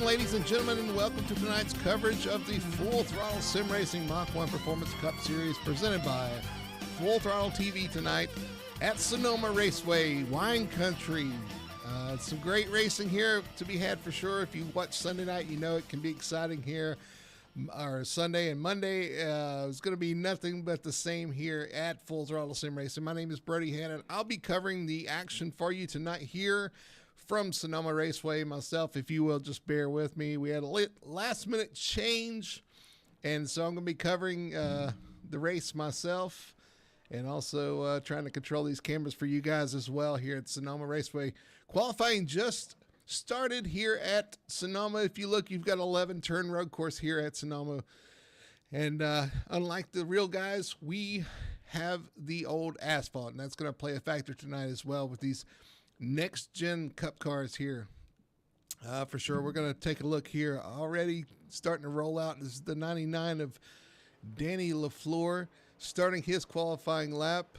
ladies and gentlemen, and welcome to tonight's coverage of the Full Throttle Sim Racing Mach-1 Performance Cup Series presented by Full Throttle TV tonight at Sonoma Raceway, Wine Country. Some great racing here to be had for sure. If you watch Sunday night, you know it can be exciting here. Our Sunday and Monday is going to be nothing but the same here at Full Throttle Sim Racing. My name is Brody Hannon. I'll be covering the action for you tonight here from Sonoma Raceway. Myself, if you will, just bear with me. We had a last minute change, and so I'm going to be covering the race myself and also trying to control these cameras for you guys as well here at Sonoma Raceway. Qualifying just started here at Sonoma. If you look, you've got an 11-turn road course here at Sonoma. And unlike the real guys, we have the old asphalt, and that's going to play a factor tonight as well with these next-gen cup cars here. For sure, we're going to take a look here. Already starting to roll out. This is the 99 of Danny LaFleur starting his qualifying lap.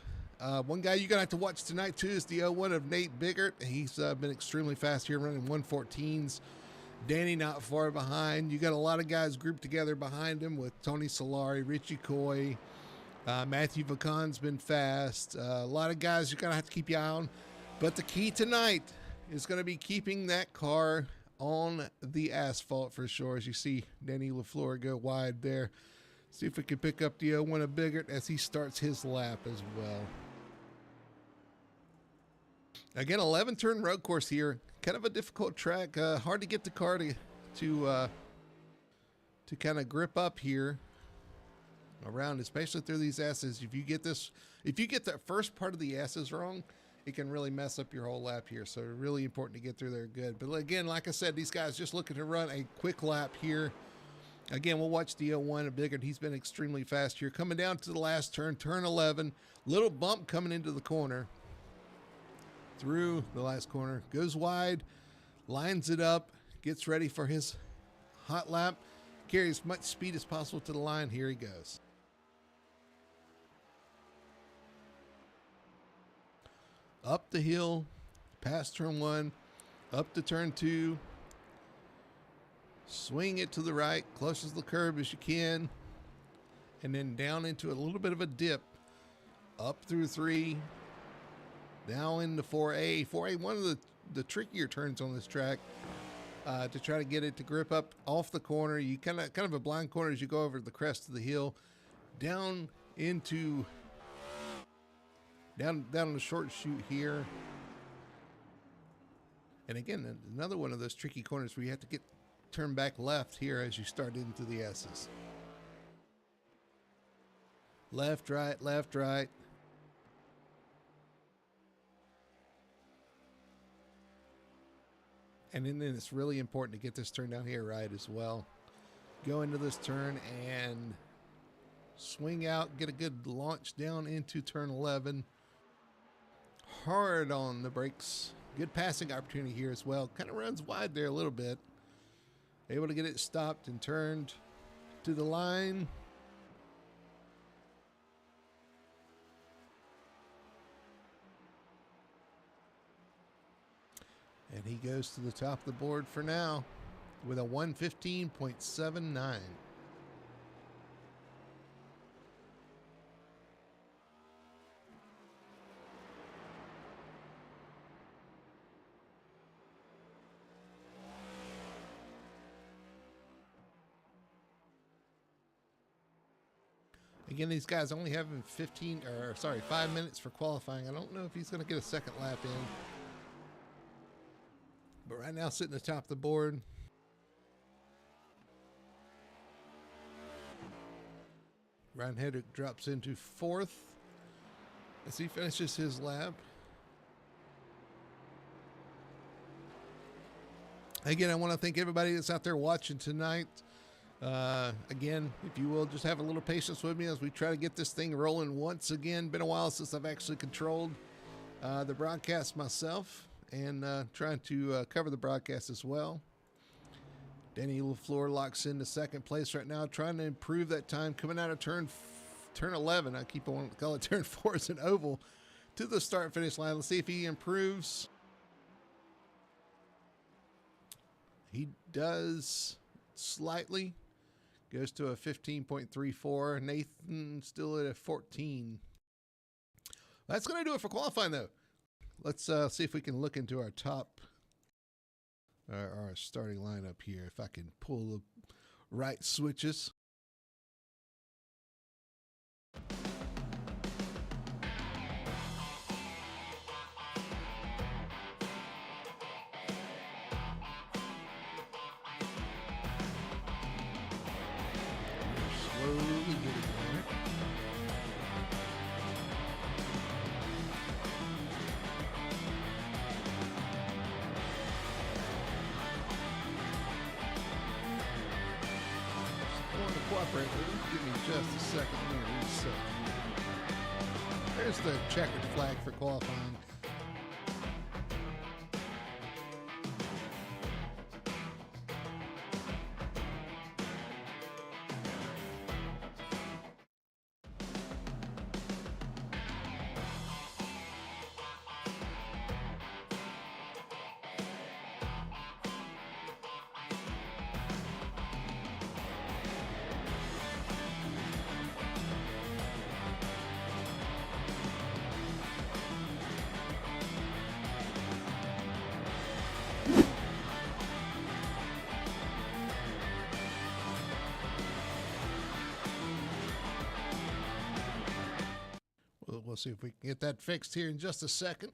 One guy you're going to have to watch tonight, too, is the 01 of Nate Biggert. He's been extremely fast here, running 114s. Danny not far behind. You got a lot of guys grouped together behind him with Tony Solari, Richie Coy, Matthew Vacon's been fast. A lot of guys you're going to have to keep your eye on. But the key tonight is going to be keeping that car on the asphalt for sure. As you see Danny LaFleur go wide there. See if we can pick up the 01 of Biggert as he starts his lap as well. Again, 11-turn road course here. Kind of a difficult track. Hard to get the car to kind of grip up here around, especially through these S's. If you get that first part of the S's wrong, it can really mess up your whole lap here. So really important to get through there good. But again, like I said, these guys just looking to run a quick lap here. Again, we'll watch the 01 of Biggert. He's been extremely fast here. Coming down to the last turn, turn 11. Little bump coming into the corner. Through the last corner. Goes wide. Lines it up. Gets ready for his hot lap. Carries as much speed as possible to the line. Here he goes. Up the hill. Past turn 1. Up to turn 2. Swing it to the right, close as the curb as you can, and then down into a little bit of a dip, up through 3, down into 4A. 4A, one of the trickier turns on this track to try to get it to grip up off the corner. You kind of a blind corner as you go over the crest of the hill, down into down the short chute here. And again, another one of those tricky corners where you have to turn back left here as you start into the S's. Left, right, left, right. And then it's really important to get this turn down here right as well. Go into this turn and swing out, get a good launch down into turn 11. Hard on the brakes. Good passing opportunity here as well. Kind of runs wide there a little bit. Able to get it stopped and turned to the line. And he goes to the top of the board for now with a 115.79. Again, these guys only have 5 minutes for qualifying. I don't know if he's going to get a second lap in. But right now, sitting at the top of the board. Ryan Hedrick drops into 4th as he finishes his lap. Again, I want to thank everybody that's out there watching tonight. Again, if you will, just have a little patience with me as we try to get this thing rolling once again. Been a while since I've actually controlled the broadcast myself and trying to cover the broadcast as well. Danny LaFleur locks into second place right now, trying to improve that time coming out of turn 11. I keep on calling it turn 4 as an oval to the start finish line. Let's see if he improves. He does slightly. Goes to a 15.34. Nathan still at a 14. That's going to do it for qualifying, though. Let's see if we can look into our our starting lineup here. If I can pull the right switches. Slowly getting there. Going to cooperate with him. Give me just a second to reset. There's the checkered flag for qualifying. We'll see if we can get that fixed here in just a second.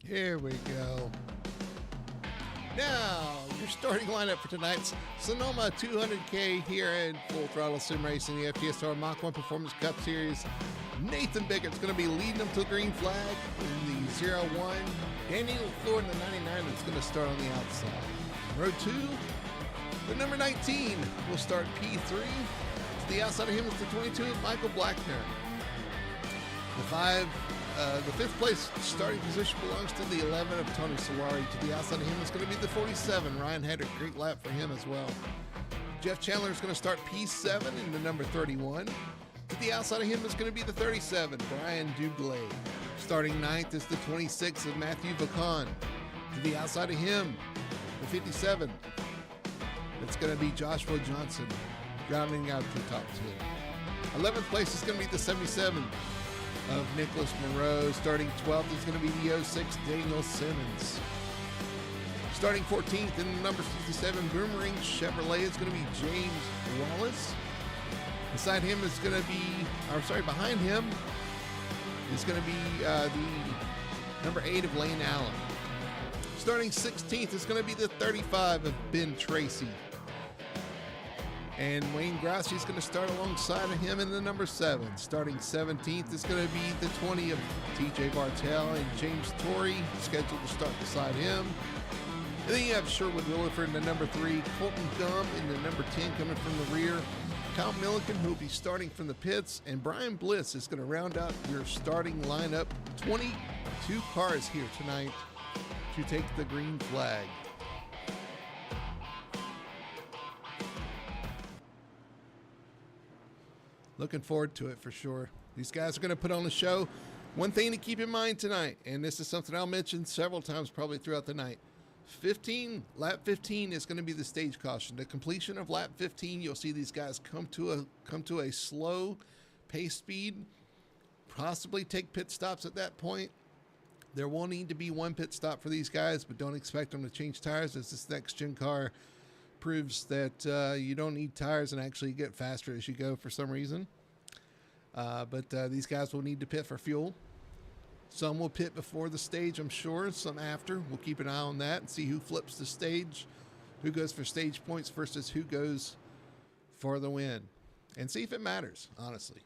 Here we go. Now, your starting lineup for tonight's Sonoma 200K here in Full Throttle Sim Racing, the FTSR Mach-1 Performance Cup Series. Nathan Bickert's going to be leading them to the green flag in the 0-1. Daniel Floor in the 99 that's going to start on the outside. Row 2, the number 19 will start P3. To the outside of him is the 22, Michael Blackner. The fifth place starting position belongs to the 11 of Tony Sawari. To the outside of him is going to be the 47. Ryan had a great lap for him as well. Jeff Chandler is going to start P7 in the number 31. To the outside of him is going to be the 37, Brian Dugley. Starting ninth is the 26 of Matthew Vacan. To the outside of him, the 57. It's going to be Joshua Johnson, rounding out the top 10. 11th place is going to be the 77 of Nicholas Moreau. Starting 12th is going to be the 06, Daniel Simmons. Starting 14th in the number 57, Boomerang Chevrolet is going to be James Wallace. Behind him is going to be the number 8 of Lane Allen. Starting 16th is going to be the 35 of Ben Tracy. And Wayne Grassi is going to start alongside of him in the number 7. Starting 17th is going to be the 20 of TJ Bartel and James Torrey, scheduled to start beside him. And then you have Sherwood Williford in the number 3, Colton Gum in the number 10 coming from the rear, Kyle Milliken, who will be starting from the pits, and Brian Bliss is going to round out your starting lineup. 22 cars here tonight to take the green flag. Looking forward to it for sure. These guys are going to put on a show. One thing to keep in mind tonight, and this is something I'll mention several times probably throughout the night. Lap 15 is going to be the stage caution. The completion of lap 15, you'll see these guys come to a slow pace speed, possibly take pit stops at that point. There will need to be one pit stop for these guys, but don't expect them to change tires, as this next gen car proves that you don't need tires and actually get faster as you go for some reason. But these guys will need to pit for fuel. Some will pit before the stage, I'm sure. Some after. We'll keep an eye on that and see who flips the stage, who goes for stage points versus who goes for the win. And see if it matters, honestly.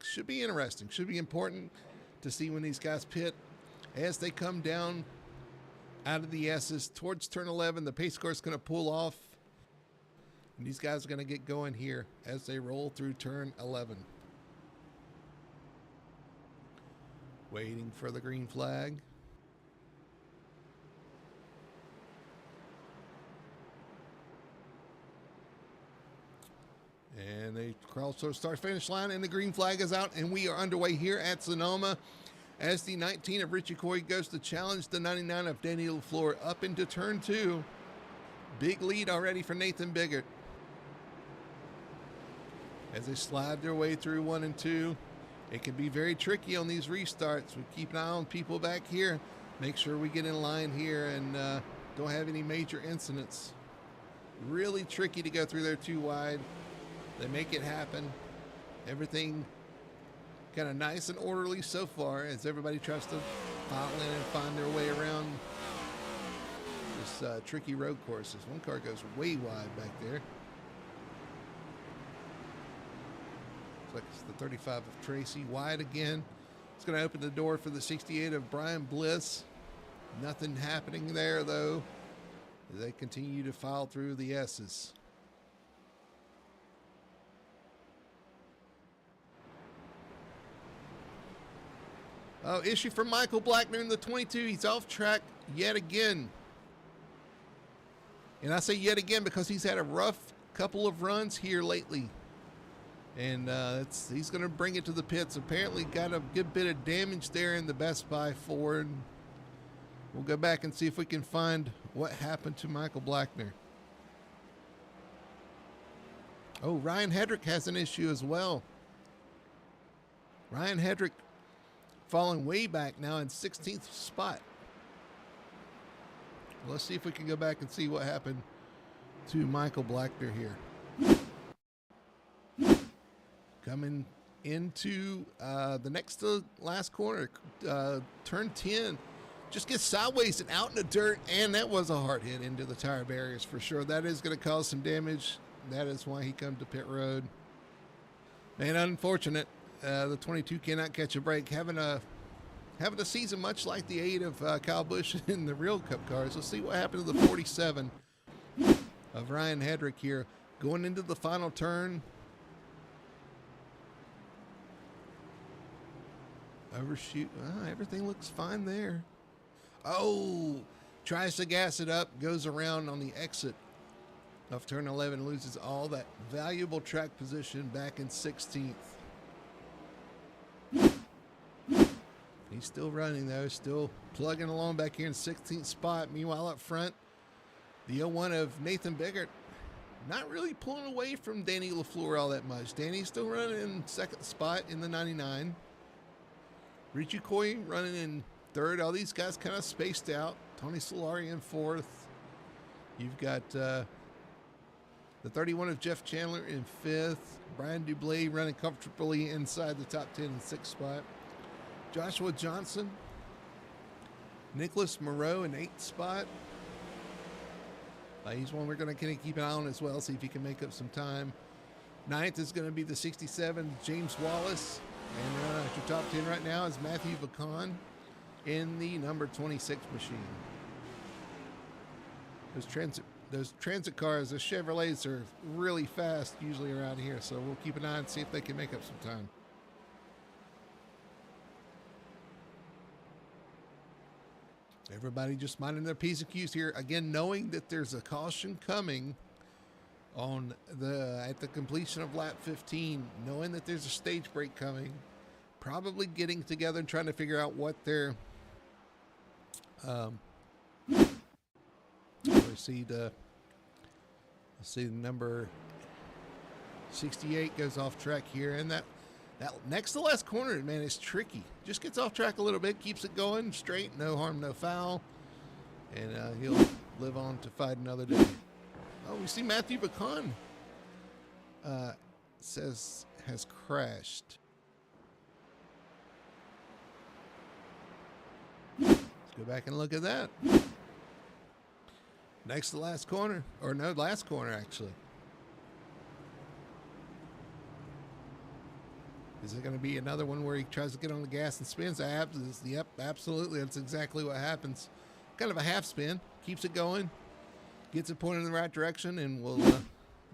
Should be interesting. Should be important to see when these guys pit as they come down out of the S's towards turn 11. The pace car is going to pull off. And these guys are going to get going here as they roll through turn 11. Waiting for the green flag. And they cross the start-finish line, and the green flag is out, and we are underway here at Sonoma as the 19 of Richie Coy goes to challenge the 99 of Danny LaFleur up into turn 2. Big lead already for Nathan Biggert. As they slide their way through 1 and 2, it can be very tricky on these restarts. We keep an eye on people back here. Make sure we get in line here and don't have any major incidents. Really tricky to go through there too wide. They make it happen. Everything kind of nice and orderly so far as everybody tries to file in and find their way around this tricky road courses. One car goes way wide back there. Looks like it's the 35 of Tracy. Wide again. It's going to open the door for the 68 of Brian Bliss. Nothing happening there though. They continue to file through the S's. Oh, issue for Michael Blackner in the 22. He's off track yet again. And I say yet again because he's had a rough couple of runs here lately. And he's going to bring it to the pits. Apparently got a good bit of damage there in the Best Buy Ford. We'll go back and see if we can find what happened to Michael Blackner. Oh, Ryan Hedrick has an issue as well. Ryan Hedrick falling way back now in 16th spot. Let's see if we can go back and see what happened to Michael Blackner here. Coming into the next to last corner, turn 10. Just gets sideways and out in the dirt, and that was a hard hit into the tire barriers for sure. That is going to cause some damage. That is why he comes to pit road. Man, unfortunate. The 22 cannot catch a break. Having a season much like the 8 of Kyle Busch in the real Cup cars. Let's see what happened to the 47 of Ryan Hedrick here. Going into the final turn. Overshoot. Everything looks fine there. Oh, tries to gas it up. Goes around on the exit of turn 11. Loses all that valuable track position back in 16th. He's still running though, still plugging along back here in 16th spot. Meanwhile up front, the 01 of Nathan Biggert not really pulling away from Danny LaFleur all that much. Danny's still running in 2nd spot in the 99. Richie Coy running in 3rd. All these guys kind of spaced out. Tony Solari in 4th. You've got the 31 of Jeff Chandler in 5th. Brian Dublé running comfortably inside the top 10 in 6th spot. Joshua Johnson. Nicholas Moreau in 8th spot. He's one we're going to keep an eye on as well, see if he can make up some time. 9th is going to be the 67, James Wallace. And at your top 10 right now is Matthew Vacon in the number 26 machine. Those transit cars, the Chevrolets, are really fast usually around here, so we'll keep an eye and see if they can make up some time. Everybody just minding their P's and Q's here. Again, knowing that there's a caution coming on at the completion of lap 15, knowing that there's a stage break coming, probably getting together and trying to figure out what their let's see the number 68 goes off track here, and that next to last corner, man, is tricky. Just gets off track a little bit, keeps it going straight, no harm, no foul, and he'll live on to fight another day. Oh, we see Matthew Vacon says has crashed. Let's go back and look at that. Next to last corner, or no, last corner actually. Is it going to be another one where he tries to get on the gas and spins? Yep, absolutely. That's exactly what happens. kind of a half spin, keeps it going, gets it pointed in the right direction, and we'll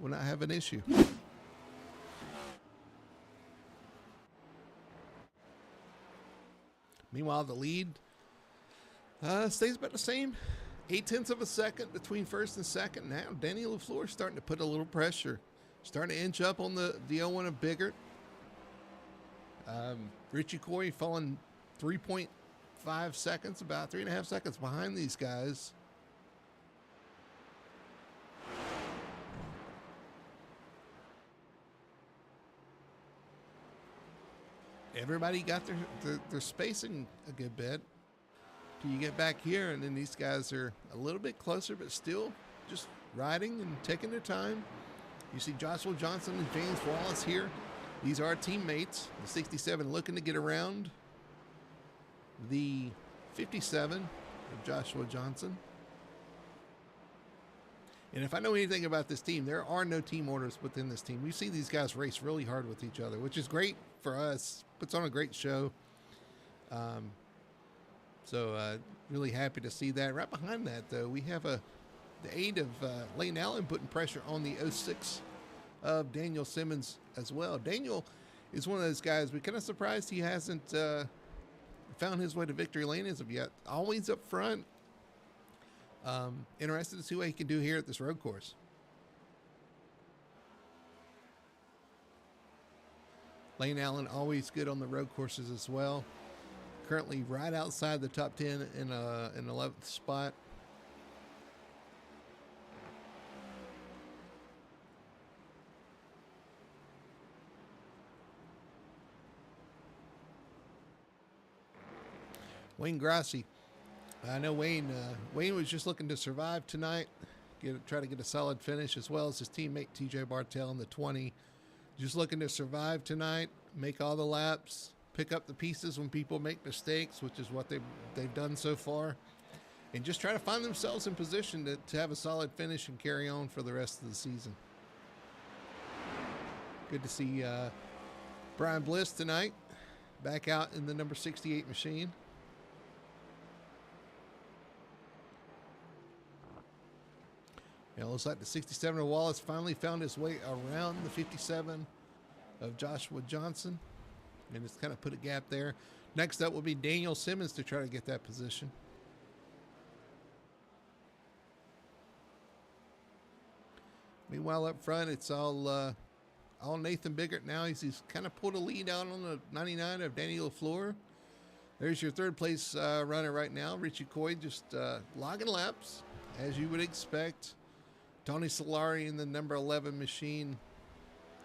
not have an issue. Meanwhile, the lead stays about the same. 0.8 of a second between first and second. Now, Danny LaFleur starting to put a little pressure. Starting to inch up on the 0-1 of Biggert. Richie Coy falling 3.5 seconds, about 3.5 seconds behind these guys. Everybody got their spacing a good bit. You get back here, and then these guys are a little bit closer, but still just riding and taking their time. You see Joshua Johnson and James Wallace here. These are teammates. The 67 looking to get around the 57 of Joshua Johnson. And if I know anything about this team, there are no team orders within this team. We see these guys race really hard with each other, which is great for us. Puts on a great show. So really happy to see that. Right behind that, though, we have the 8 of Lane Allen putting pressure on the 06 of Daniel Simmons as well. Daniel is one of those guys, we're kind of surprised he hasn't found his way to victory lane as of yet. Always up front. Interested to see what he can do here at this road course. Lane Allen always good on the road courses as well. Currently right outside the top 10 in 11th spot. Wayne Grassi. I know Wayne was just looking to survive tonight, try to get a solid finish, as well as his teammate TJ Bartell in the 20. Just looking to survive tonight, make all the laps, pick up the pieces when people make mistakes, which is what they've done so far, and just try to find themselves in position to have a solid finish and carry on for the rest of the season. Good to see Brian Bliss tonight, back out in the number 68 machine. It looks like the 67 of Wallace finally found his way around the 57 of Joshua Johnson. And it's kind of put a gap there. Next up will be Daniel Simmons to try to get that position. Meanwhile, up front, it's all Nathan Biggert now. He's kind of pulled a lead out on the 99 of Danny LaFleur. There's your third place runner right now. Richie Coy just logging laps, as you would expect. Tony Solari in the number 11 machine.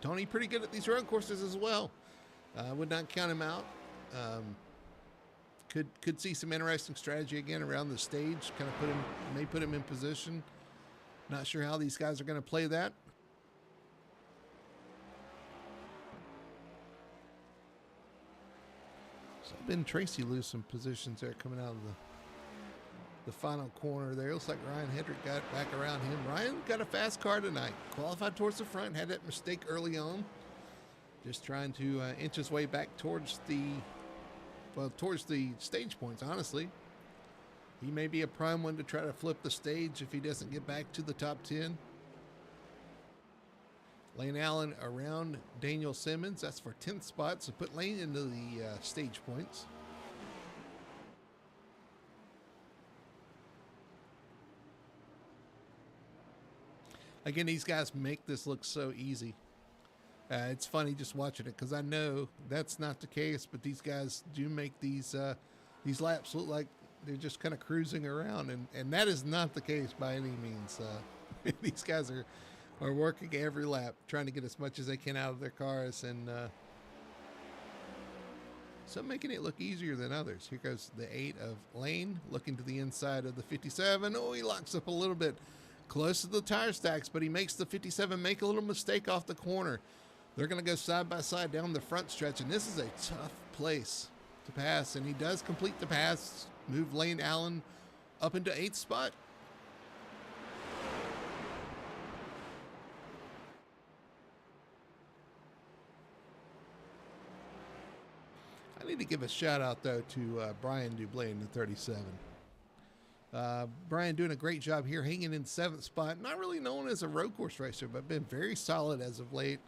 Tony pretty good at these road courses as well. Would not count him out. Could see some interesting strategy again around the stage. Kind of may put him in position. Not sure how these guys are going to play that. So Ben Tracy lose some positions there coming out of the final corner there. Looks like Ryan Hendrick got back around him. Ryan got a fast car tonight. Qualified towards the front. Had that mistake early on. Just trying to inch his way back towards the stage points, honestly. He may be a prime one to try to flip the stage if he doesn't get back to the top 10. Lane Allen around Daniel Simmons. That's for 10th spot, so put Lane into the stage points. Again, these guys make this look so easy. It's funny just watching it because I know that's not the case, but these guys do make these laps look like they're just kind of cruising around, and that is not the case by any means. These guys are working every lap, trying to get as much as they can out of their cars, and some making it look easier than others. Here goes the 8 of Lane, looking to the inside of the 57. Oh, he locks up a little bit close to the tire stacks, but he makes the 57 make a little mistake off the corner. They're going to go side by side down the front stretch, and this is a tough place to pass, and he does complete the pass, move Lane Allen up into 8th spot. I need to give a shout out, though, to Brian Dublé in the 37. Brian doing a great job here, hanging in 7th spot. Not really known as a road course racer, but been very solid as of late.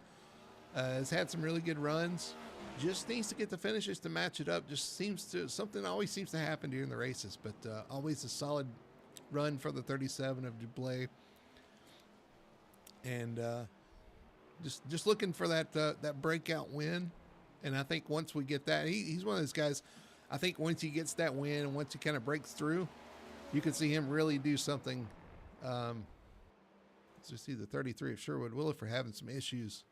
Has had some really good runs. Just needs to get the finishes to match it up. Just something always seems to happen during the races, but always a solid run for the 37 of Dublé. And just looking for that breakout win. And I think once we get that, he's one of those guys. I think once he gets that win and once he kind of breaks through, you can see him really do something. Let's just see the 33 of Sherwood Williford having some issues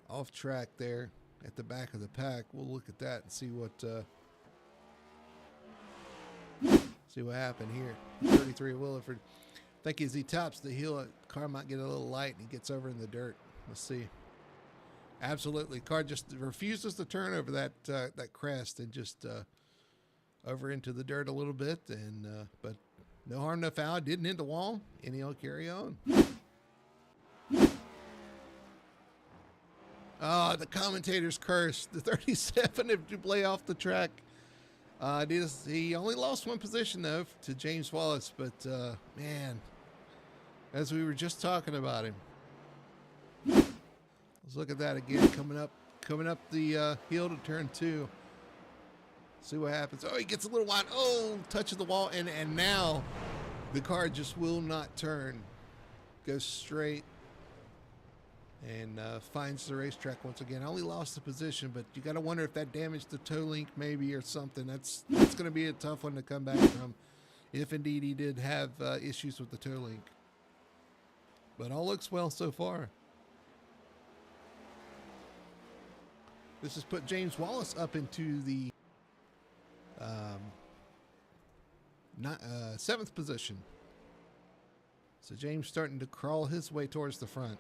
off track there at the back of the pack. We'll look at that and see what happened here. 33 of Williford. I think as he tops the hill, car might get a little light and he gets over in the dirt. Let's see. Absolutely, car just refuses to turn over that crest and just over into the dirt a little bit. And but no harm, no foul. Didn't hit the wall, and he'll carry on. Oh, the commentator's curse. The 37 of Dublé off the track. He only lost one position, though, to James Wallace. But, man, as we were just talking about him. Let's look at that again, coming up the hill to turn 2. See what happens. Oh, he gets a little wide. Oh, touches the wall, and now the car just will not turn. Goes straight and finds the racetrack once again. I only lost the position, but you got to wonder if that damaged the toe link maybe or something. That's going to be a tough one to come back from, if indeed he did have issues with the toe link. But all looks well so far. This has put James Wallace up into the 7th position. So James starting to crawl his way towards the front.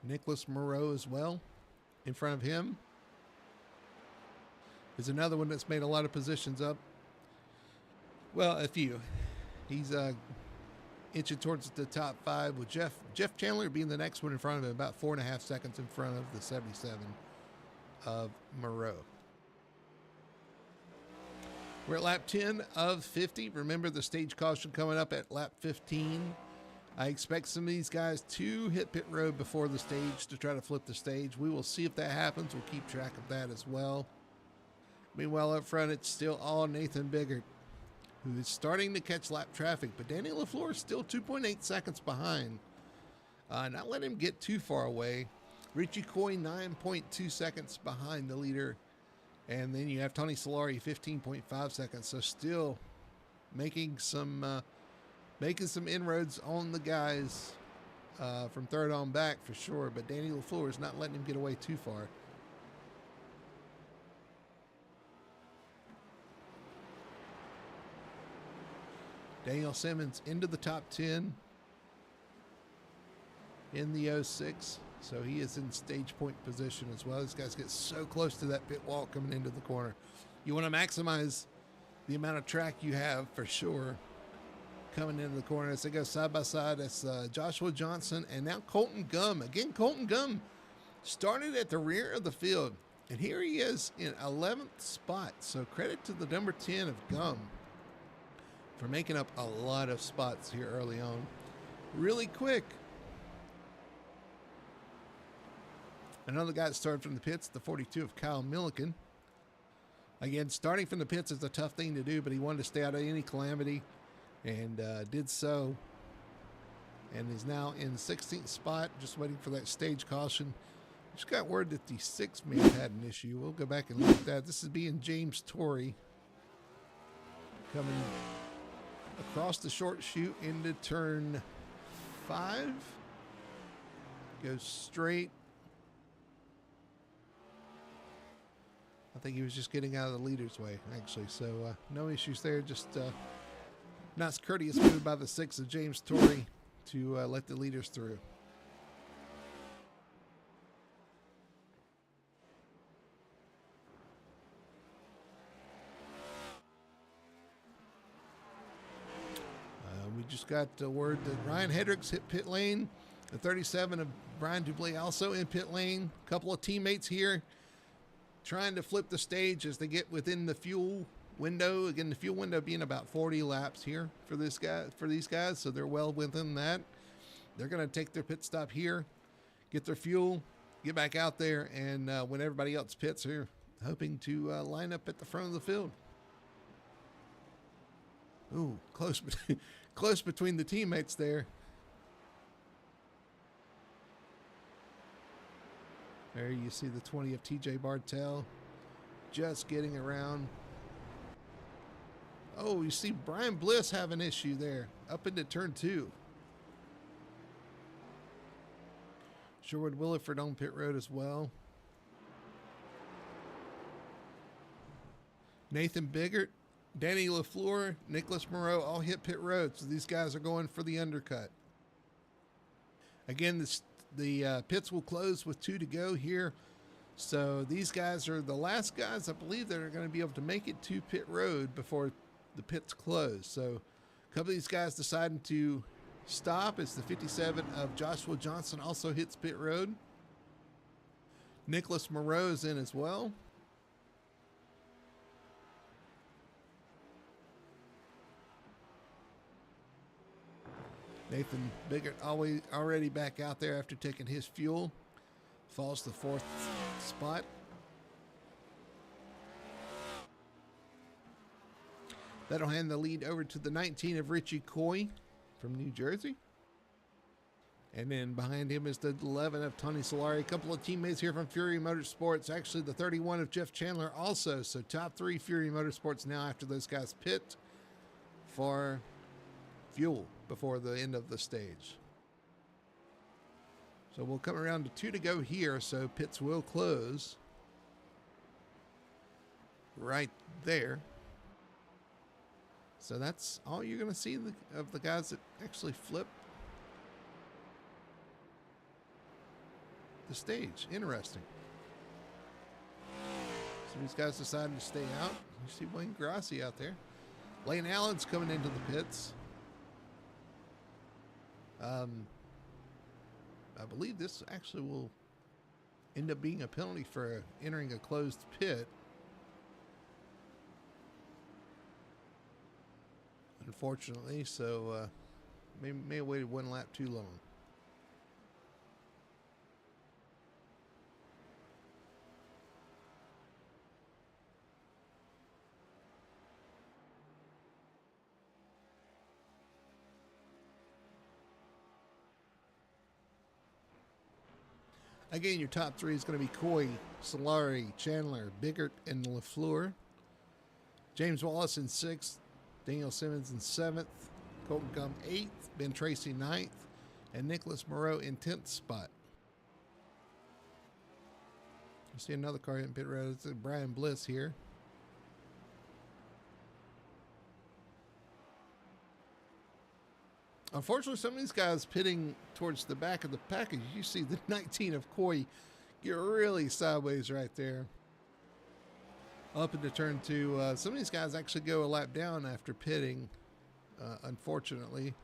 Nicholas Moreau as well in front of him. There's another one that's made a lot of positions up. Well, a few. He's inching towards the top 5 with Jeff Chandler being the next one in front of him, about 4.5 seconds in front of the 77 of Moreau. We're at lap 10 of 50. Remember the stage caution coming up at lap 15. I expect some of these guys to hit pit road before the stage to try to flip the stage. We will see if that happens. We'll keep track of that as well. Meanwhile, up front, it's still all Nathan Biggert, who is starting to catch lap traffic, but Danny LaFleur is still 2.8 seconds behind. Not let him get too far away. Richie Coy, 9.2 seconds behind the leader. And then you have Tony Solari, 15.5 seconds. So still making some inroads on the guys from third on back for sure. But Danny LaFleur is not letting him get away too far. Daniel Simmons into the top 10 in the 06. So he is in stage point position as well. These guys get so close to that pit wall coming into the corner. You want to maximize the amount of track you have for sure coming into the corner. As they go side by side, that's Joshua Johnson and now Colton Gum. Again, Colton Gum started at the rear of the field. And here he is in 11th spot. So credit to the number 10 of Gum for making up a lot of spots here early on. Really quick. Another guy that started from the pits, the 42 of Kyle Milliken. Again, starting from the pits is a tough thing to do, but he wanted to stay out of any calamity and did so. And is now in the 16th spot, just waiting for that stage caution. Just got word that the 6th man had an issue. We'll go back and look at that. This is being James Torrey coming across the short chute into turn 5. Goes straight. I think he was just getting out of the leader's way, actually. So no issues there. Just nice courteous move by the 6 of James Torrey to let the leaders through. We just got word that Ryan Hedricks hit pit lane. The 37 of Brian Dublé also in pit lane. A couple of teammates here trying to flip the stage as they get within the fuel window. Again, the fuel window being about 40 laps here for these guys, so they're well within that. They're going to take their pit stop here, get their fuel, get back out there, and when everybody else pits, they're hoping to line up at the front of the field. Ooh, close, close between the teammates there. There you see the 20 of TJ Bartel just getting around. Oh, you see Brian Bliss have an issue there up into turn 2. Sherwood Williford on pit road as well. Nathan Biggert, Danny LaFleur, Nicholas Moreau all hit pit road, so these guys are going for the undercut. Again, the pits will close with 2 to go here. So these guys are the last guys, I believe, that are going to be able to make it to pit road before the pits close. So a couple of these guys deciding to stop as the 57 of Joshua Johnson also hits pit road. Nicholas Moreau's in as well. Nathan Biggert already back out there after taking his fuel. Falls to 4th spot. That'll hand the lead over to the 19 of Richie Coy from New Jersey. And then behind him is the 11 of Tony Solari. A couple of teammates here from Fury Motorsports. Actually, the 31 of Jeff Chandler also. So top 3 Fury Motorsports now after those guys pit for fuel before the end of the stage. So we'll come around to 2 to go here. So pits will close right there. So that's all you're going to see of the guys that actually flip the stage. Interesting. So these guys decided to stay out. You see Wayne Grassi out there. Lane Allen's coming into the pits. I believe this actually will end up being a penalty for entering a closed pit. Unfortunately, so may have waited 1 lap too long. Again, your top 3 is going to be Coy, Solari, Chandler, Biggert, and LaFleur. James Wallace in 6th. Daniel Simmons in 7th. Colton Gum 8th. Ben Tracy 9th. And Nicholas Moreau in 10th spot. You see another car in pit road. It's Brian Bliss here. Unfortunately, some of these guys pitting towards the back of the package. You see the 19 of Coy get really sideways right there. Up into turn 2. Some of these guys actually go a lap down after pitting, unfortunately.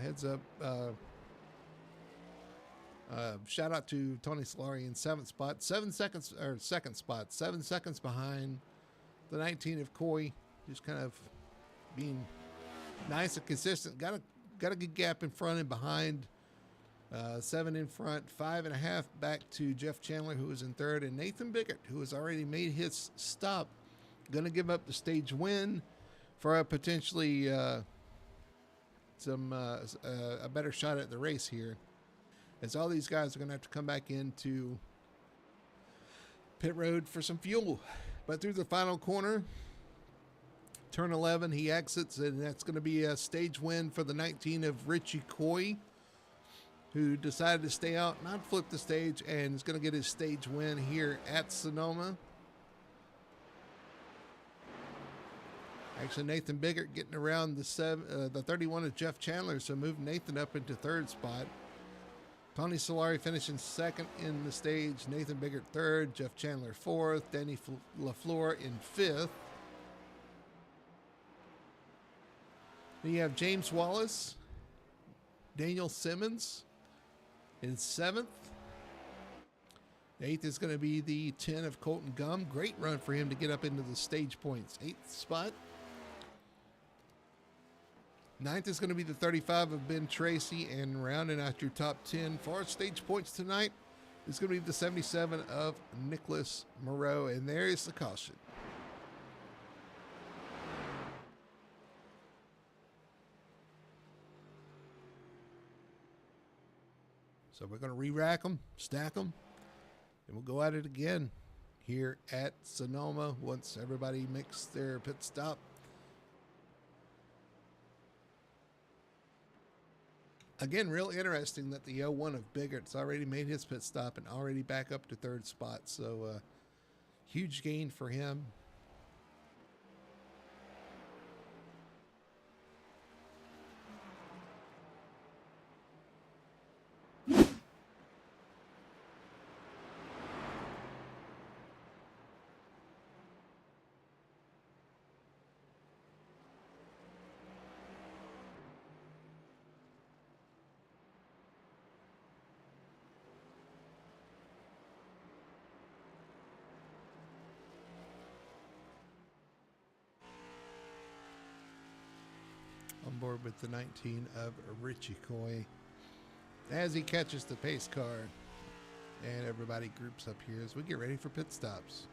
Heads up. Shout out to Tony Solari in 7th spot. 7 seconds, or 2nd spot. 7 seconds behind the 19 of Coy. Just kind of being nice and consistent. Got a good gap in front and behind. 7 in front. 5.5 back to Jeff Chandler, who was in 3rd. And Nathan Biggert, who has already made his stop. Going to give up the stage win for a potentially a better shot at the race here. As all these guys are going to have to come back into pit road for some fuel. But through the final corner, turn 11, he exits, and that's going to be a stage win for the 19 of Richie Coy, who decided to stay out, not flip the stage, and is going to get his stage win here at Sonoma. Actually, Nathan Biggert getting around the 31 of Jeff Chandler, so moving Nathan up into 3rd spot. Tony Solari finishing 2nd in the stage. Nathan Biggert 3rd. Jeff Chandler 4th. Danny LaFleur in 5th. Then you have James Wallace, Daniel Simmons, In 7th. 8th is going to be the 10 of Colton Gum. Great run for him to get up into the stage points. 8th spot. 9th is going to be the 35 of Ben Tracy, and rounding out your top 10 for stage points tonight is going to be the 77 of Nicholas Moreau, and there is the caution. So we're going to re-rack them, stack them, and we'll go at it again here at Sonoma once everybody makes their pit stop. Again, real interesting that the 01 of Biggart's already made his pit stop and already back up to 3rd spot. So huge gain for him. On board with the 19 of Richie Coy as he catches the pace car, and everybody groups up here as we get ready for pit stops.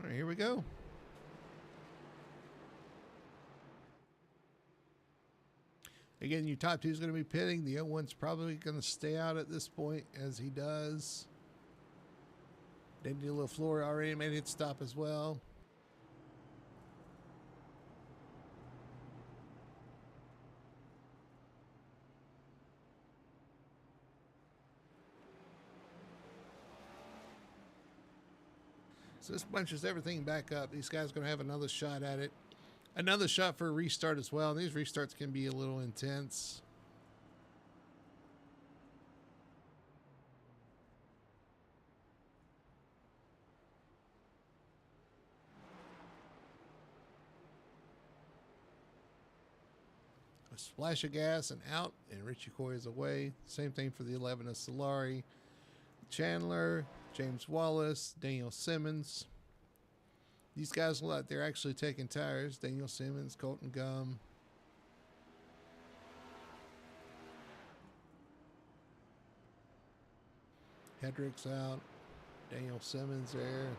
All right, here we go. Again, your top 2 is going to be pitting. The 01's probably going to stay out at this point, as he does. Daniel LaFleur already made it stop as well. So this bunches everything back up. These guys are going to have another shot at it. Another shot for a restart as well. These restarts can be a little intense. A splash of gas and out, and Richie Coy is away. Same thing for the 11 of Solari. Chandler, James Wallace, Daniel Simmons. These guys look like they're actually taking tires. Daniel Simmons, Colton Gum. Hedrick's out. Daniel Simmons there.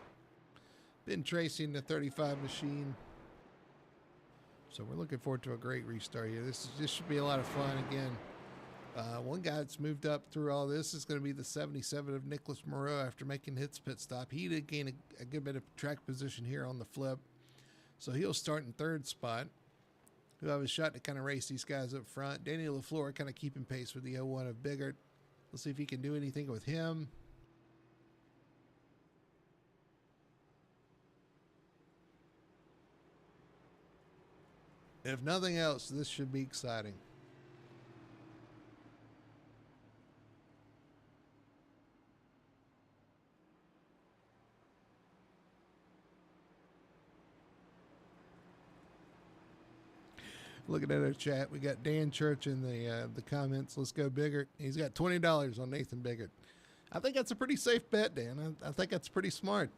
Ben Tracy in the 35 machine. So we're looking forward to a great restart here. This should be a lot of fun again. One guy that's moved up through all this is going to be the 77 of Nicholas Moreau after making his pit stop. He did gain a good bit of track position here on the flip. So he'll start in 3rd spot. He'll have a shot to kind of race these guys up front. Daniel LaFleur kind of keeping pace with the 01 of Biggart. Let's see if he can do anything with him. If nothing else, this should be exciting. Looking at our chat, we got Dan Church in the comments. Let's go Biggart. He's got $20 on Nathan Biggart. I think that's a pretty safe bet, Dan. I think that's pretty smart.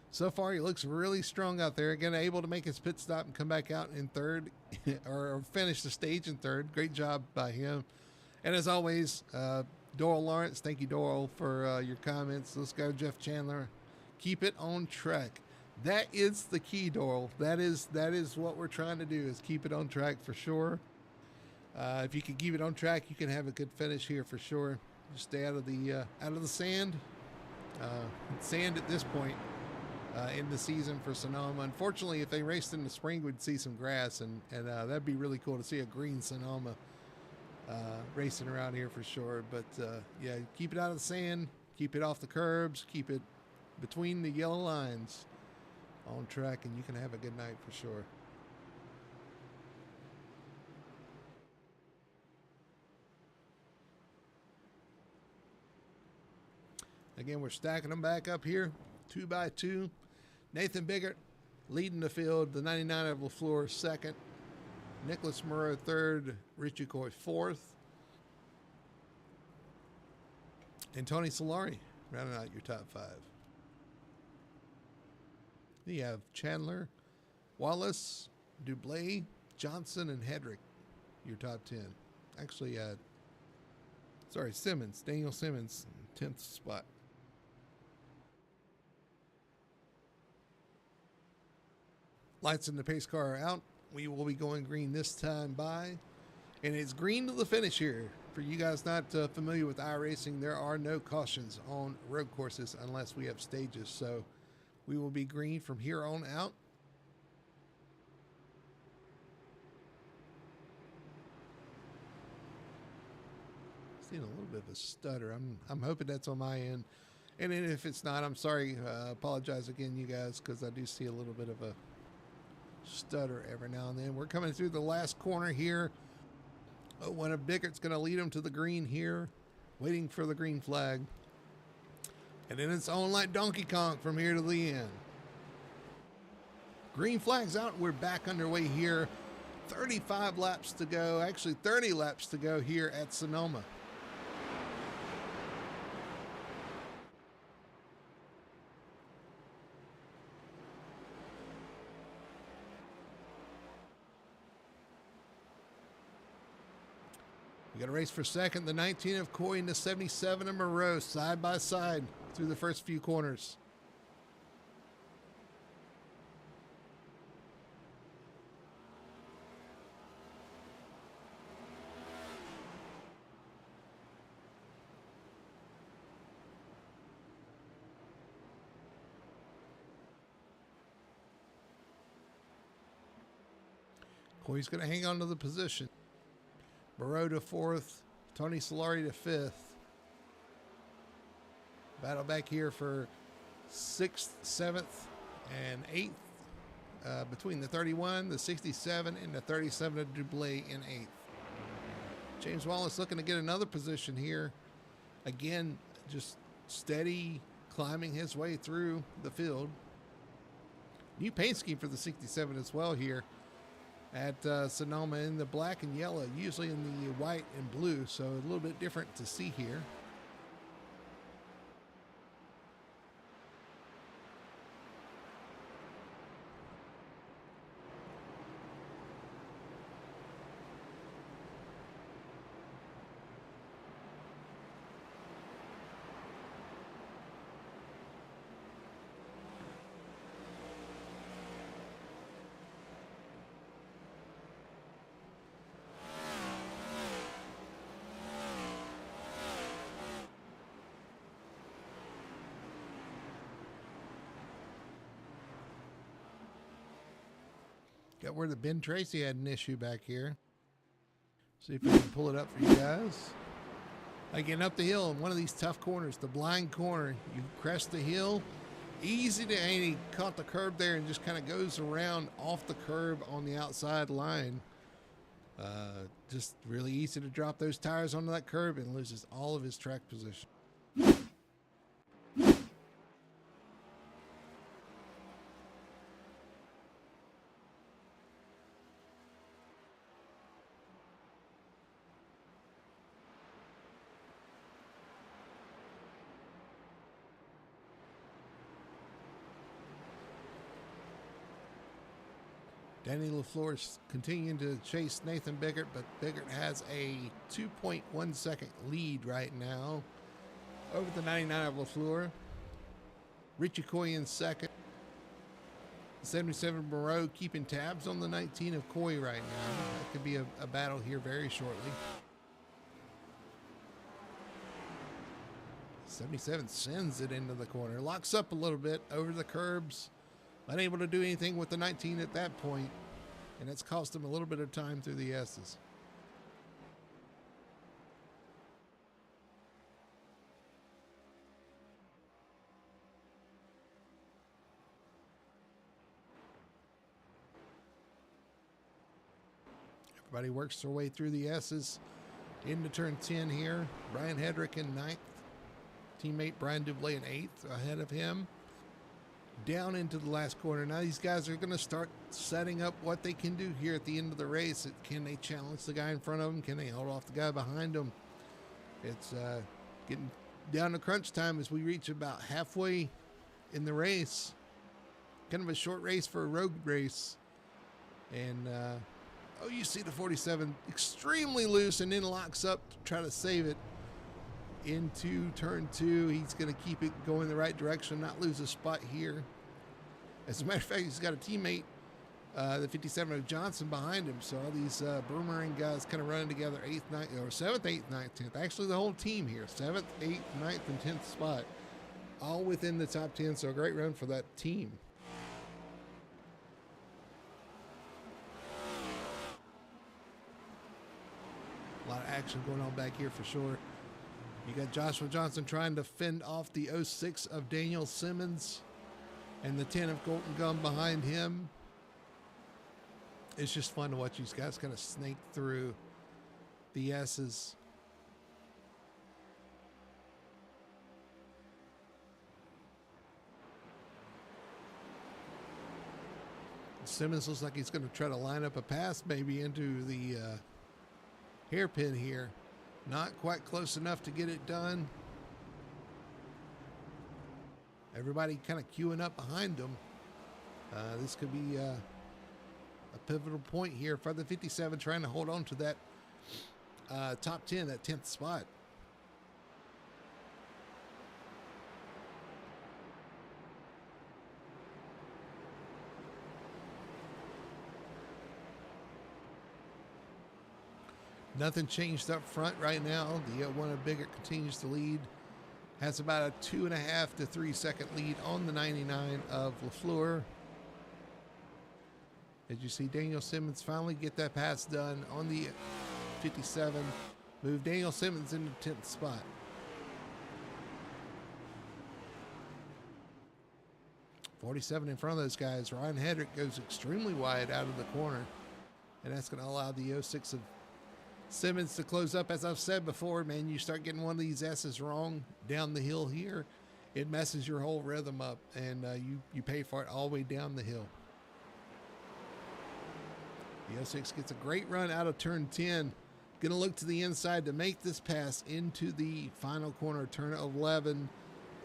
So far, he looks really strong out there. Again, able to make his pit stop and come back out in 3rd, or finish the stage in 3rd. Great job by him. And as always, Doral Lawrence, thank you, Doral, for your comments. Let's go, Jeff Chandler. Keep it on track. That is the key, Doral. That is what we're trying to do, is keep it on track for sure. If you can keep it on track, you can have a good finish here for sure. Just stay out of the sand. Sand at this point in the season for Sonoma. Unfortunately, if they raced in the spring, we'd see some grass, and that'd be really cool to see a green Sonoma racing around here for sure. But yeah, keep it out of the sand, keep it off the curbs, keep it between the yellow lines on track, and you can have a good night for sure. Again, we're stacking them back up here, 2 by 2. Nathan Biggert leading the field, the 99 of LaFleur second, Nicholas Moreau third, Richie Coy fourth, and Tony Solari rounding out your top 5. You have Chandler, Wallace, Dublé, Johnson, and Hedrick, your top 10. Actually, Simmons, Daniel Simmons, 10th spot. Lights in the pace car are out. We will be going green this time by. And it's green to the finish here. For you guys not familiar with iRacing, there are no cautions on road courses unless we have stages. So we will be green from here on out. Seeing a little bit of a stutter. I'm hoping that's on my end. And then if it's not, I'm sorry. Apologize again, you guys, because I do see a little bit of a stutter every now and then. We're coming through the last corner here. One of Biggert's going to lead him to the green here, waiting for the green flag. And then it's on like Donkey Kong from here to the end. Green flag's out. We're back underway here. 35 laps to go. Actually, 30 laps to go here at Sonoma. We got a race for second. The 19 of Coy and the 77 of Moreau side by side through the first few corners. Coy's going to hang on to the position. Moreau to 4th, Tony Solari to 5th. Battle back here for 6th, 7th, and 8th between the 31, the 67, and the 37 of Dublé in 8th. James Wallace looking to get another position here. Again, just steady climbing his way through the field. New paint scheme for the 67 as well here at Sonoma in the black and yellow, usually in the white and blue, so a little bit different to see here. Got where the Ben Tracy had an issue back here. See if we can pull it up for you guys. Again, up the hill in one of these tough corners, the blind corner. You crest the hill, easy to, and he caught the curb there and just kind of goes around off the curb on the outside line. Just really easy to drop those tires onto that curb and loses all of his track position. Danny LaFleur's continuing to chase Nathan Biggert, but Biggert has a 2.1 second lead right now over the 99 of LaFleur. Richie Coy in second. 77 Moreau keeping tabs on the 19 of Coy right now. That could be a battle here very shortly. 77 sends it into the corner. Locks up a little bit over the curbs. Unable to do anything with the 19 at that point, and it's cost him a little bit of time through the S's. Everybody works their way through the S's into turn 10 here. Brian Hedrick in 9th. Teammate Brian Dublé in 8th ahead of him. Down into the last corner. Now these guys are going to start setting up what they can do here at the end of the race. Can they challenge the guy in front of them? Can they hold off the guy behind them? It's getting down to crunch time as we reach about halfway in the race. Kind of a short race for a road race. And oh, you see the 47 extremely loose and then locks up to try to save it into turn 2. He's going to keep it going the right direction, not lose a spot here. As a matter of fact, he's got a teammate, the 57 of Johnson, behind him. So all these boomerang guys kind of running together 8th, 9th, or 7th, 8th, 9th, 10th. Actually, the whole team here, 7th, 8th, 9th, and 10th spot, all within the top 10. So a great run for that team. A lot of action going on back here for sure. You got Joshua Johnson trying to fend off the 06 of Daniel Simmons and the 10 of Colton Gum behind him. It's just fun to watch these guys kind of snake through the S's. Simmons looks like he's going to try to line up a pass maybe into the hairpin here. Not quite close enough to get it done. Everybody kind of queuing up behind them. This could be a pivotal point here for the 57 trying to hold on to that top 10, that 10th spot. Nothing changed up front right now. The one of Biggert continues to lead. Has about a 2.5 to 3 second lead on the 99 of LaFleur. As you see, Daniel Simmons finally get that pass done on the 57. Move Daniel Simmons into 10th spot. .47 in front of those guys. Ryan Hedrick goes extremely wide out of the corner. And that's going to allow the 06 of Simmons to close up. As I've said before, man, you start getting one of these S's wrong down the hill here, it messes your whole rhythm up, and you pay for it all the way down the hill. The 06 gets a great run out of turn 10. Going to look to the inside to make this pass into the final corner, turn 11.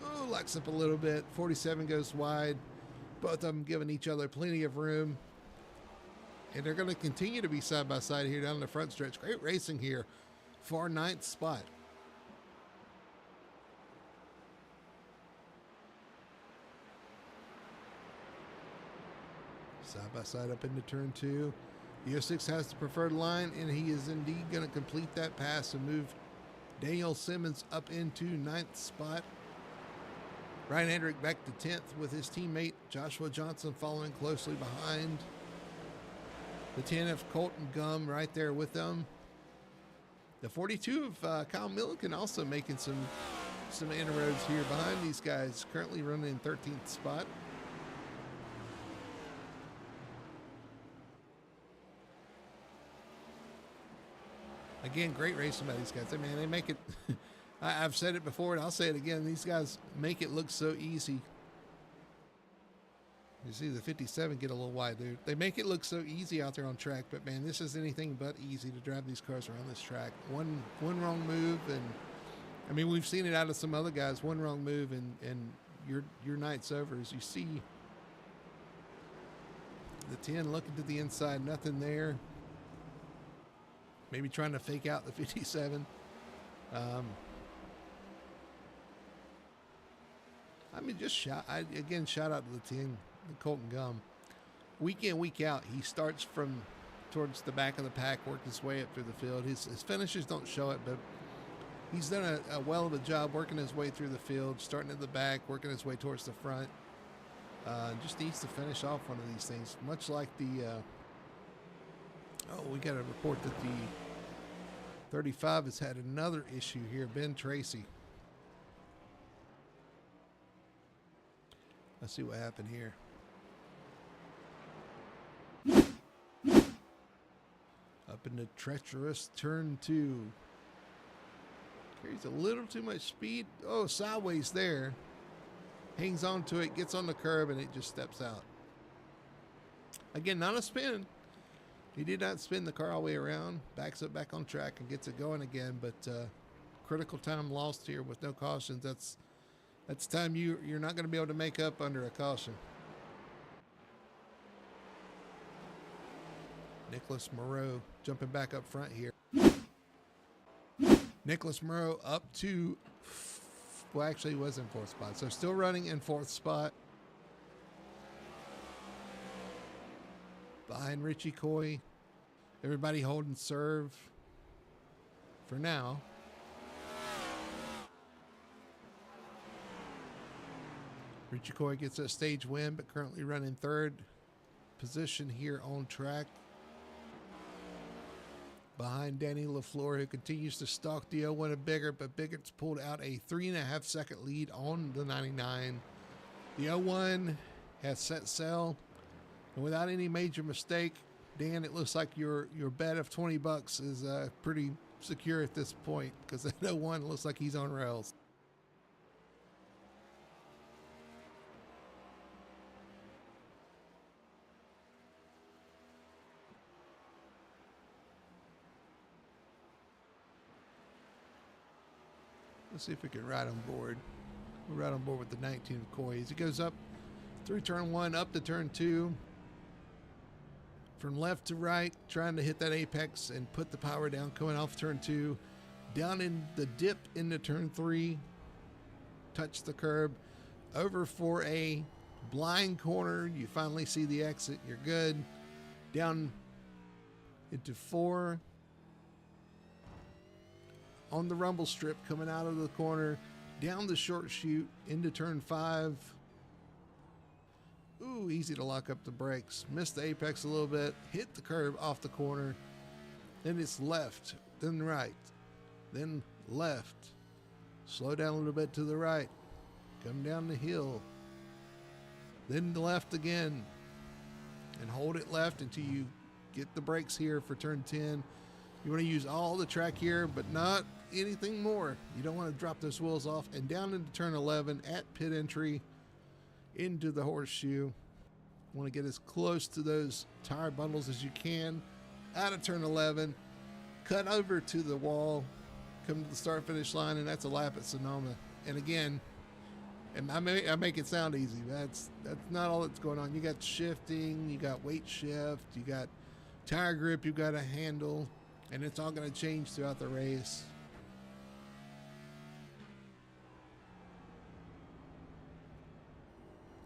Ooh, locks up a little bit. 47 goes wide. Both of them giving each other plenty of room. And they're going to continue to be side by side here down the front stretch. Great racing here for 9th spot. Side by side up into turn 2. The 06 has the preferred line, and he is indeed going to complete that pass and move Daniel Simmons up into 9th spot. Ryan Hendrick back to 10th with his teammate Joshua Johnson following closely behind. The 10 of Colton Gum right there with them. The 42 of Kyle Milliken also making some inroads here behind these guys. Currently running in 13th spot. Again, great racing by these guys. I mean, they make it. I've said it before, and I'll say it again. These guys make it look so easy. You see the 57 get a little wide, dude. They make it look so easy out there on track, but man, this is anything but easy to drive these cars around this track. One wrong move, and I mean, we've seen it out of some other guys. One wrong move, and your night's over. As you see the 10 looking to the inside, nothing there. Maybe trying to fake out the 57. I mean, just shout out to the 10. Colton Gum. Week in, week out, he starts from towards the back of the pack, working his way up through the field. His finishes don't show it, but He's done a well of a job working his way through the field, starting at the back, working his way towards the front. Just needs to finish off one of these things, much like the. We got to report that the 35 has had another issue here. Ben Tracy. Let's see what happened here. Up in the treacherous turn 2. Carries a little too much speed. Oh, sideways there. Hangs on to it, gets on the curb, and it just steps out. Again, not a spin. He did not spin the car all the way around. Backs up back on track and gets it going again. But critical time lost here with no cautions. That's time you're not going to be able to make up under a caution. Nicholas Moreau jumping back up front here. Nicholas Moreau up to, well, actually he was in 4th spot. So still running in 4th spot. Behind Richie Coy. Everybody holding serve for now. Richie Coy gets a stage win, but currently running 3rd position here on track. Behind Danny LaFleur, who continues to stalk the 01 of Biggert, but Biggert's pulled out a 3.5 second lead on the 99. The 01 has set sail, and without any major mistake, Dan, it looks like your bet of $20 is pretty secure at this point, because that 01 looks like he's on rails. Let's see if we can ride on board. We're right on board with the 19 of Coy. As he goes up through turn 1, up to turn 2. From left to right, trying to hit that apex and put the power down, coming off turn 2. Down in the dip into turn 3. Touch the curb. Over for a blind corner. You finally see the exit. You're good. Down into 4. On the rumble strip, coming out of the corner, down the short chute, into turn 5. Ooh, easy to lock up the brakes. Missed the apex a little bit, hit the curb off the corner. Then it's left, then right, then left. Slow down a little bit to the right. Come down the hill. Then the left again. And hold it left until you get the brakes here for turn 10. You want to use all the track here, but not anything more. You don't want to drop those wheels off. And down into turn 11 at pit entry into the horseshoe. You want to get as close to those tire bundles as you can. Out of turn 11, cut over to the wall, come to the start finish line, and that's a lap at Sonoma. And again, and I make it sound easy. That's not all that's going on. You got shifting, you got weight shift, you got tire grip, you got a handle. And it's all going to change throughout the race.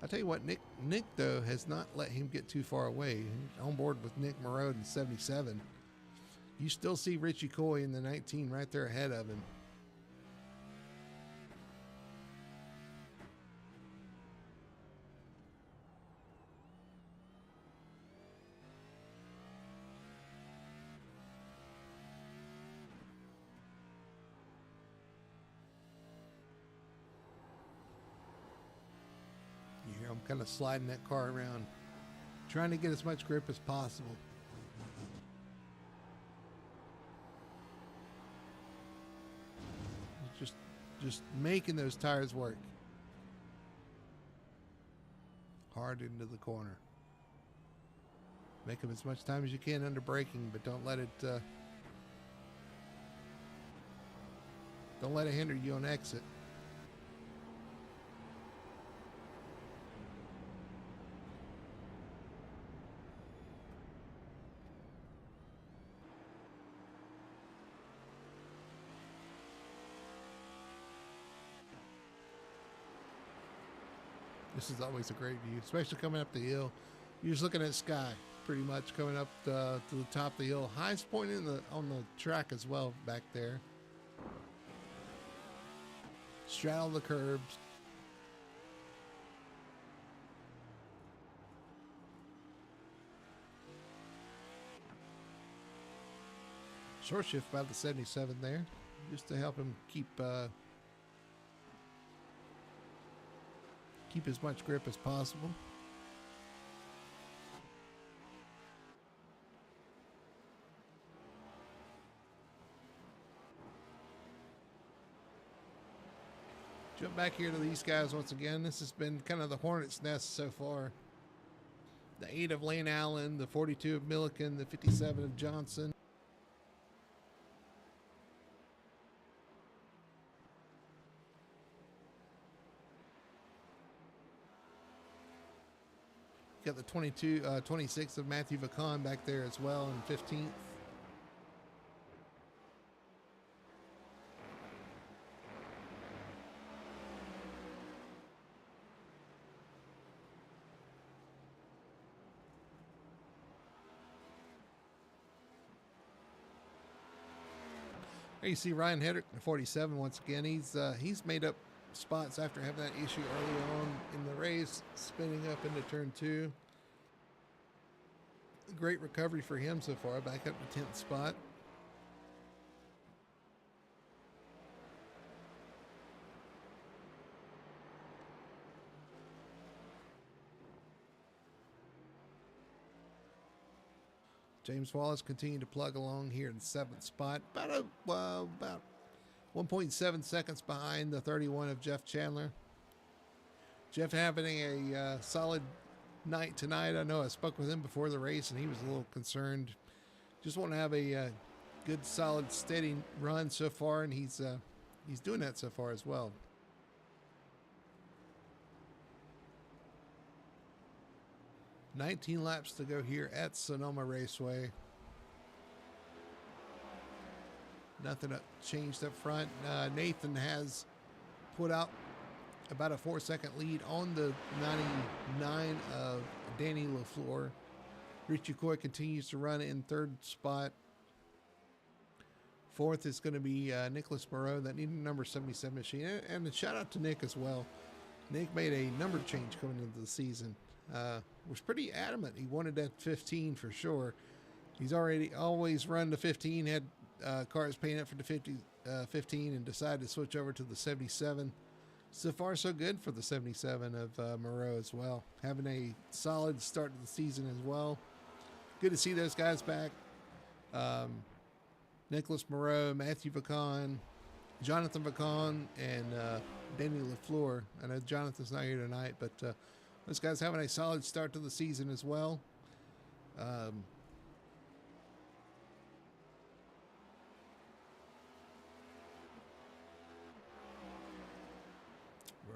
I'll tell you what, Nick though has not let him get too far away. On board with Nick Moreau in 77. You still see Richie Coy in the 19 right there ahead of him. I'm kind of sliding that car around, trying to get as much grip as possible. Just making those tires work. Hard into the corner. Make them as much time as you can under braking, but don't let it hinder you on exit. This is always a great view, especially coming up the hill. You're just looking at sky, pretty much coming up to the top of the hill. Highest point on the track as well back there. straddle the curbs. Short shift by the 77 there, just to help him keep as much grip as possible. Jump back here to these guys once again. This has been kind of the hornet's nest so far. The 8 of Lane Allen, the 42 of Milliken, the 57 of Johnson. Got the 26 of Matthew Vacon back there as well in 15th. There you see Ryan Hedrick, 47 once again. He's made up spots after having that issue early on in the race, spinning up into turn 2. Great recovery for him so far, back up to 10th spot. James Wallace continuing to plug along here in 7th spot, about 1.7 seconds behind the 31 of Jeff Chandler. Jeff having a solid night tonight. I know I spoke with him before the race, and he was a little concerned. Just want to have a good, solid, steady run so far, and he's doing that so far as well. "19 laps to go here at Sonoma Raceway. Nothing changed up front. Nathan has put out about a 4-second lead on the 99 of Danny LaFleur. Richie Coy continues to run in 3rd spot. 4th is going to be Nicholas Moreau, that new number 77 machine. And a shout out to Nick as well. Nick made a number change coming into the season. Was pretty adamant he wanted that 15 for sure. He's always run the 15, had cars painted up for the 15, and decided to switch over to the 77. So far, so good for the 77 of Moreau as well. Having a solid start to the season as well. Good to see those guys back. Nicholas Moreau, Matthew Vacon, Jonathan Vacon, and Danny LaFleur. I know Jonathan's not here tonight, but those guys having a solid start to the season as well.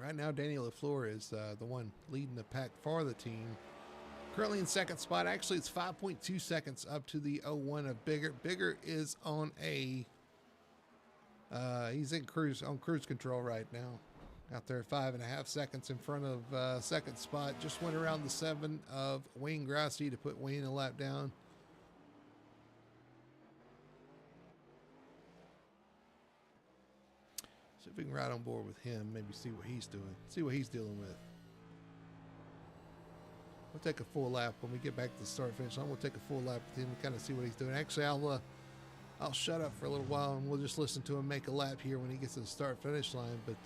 Right now, Danny LaFleur is the one leading the pack for the team. Currently in 2nd spot. Actually, it's 5.2 seconds up to the 01 of Bigger. Bigger is on he's in cruise control right now. Out there 5.5 seconds in front of 2nd spot. Just went around the 7 of Wayne Grassi to put Wayne a lap down. See if we can ride on board with him, maybe see what he's doing, see what he's dealing with. We'll take a full lap when we get back to the start finish line. We'll take a full lap with him and kind of see what he's doing. Actually, I'll shut up for a little while and we'll just listen to him make a lap here when he gets to the start finish line. But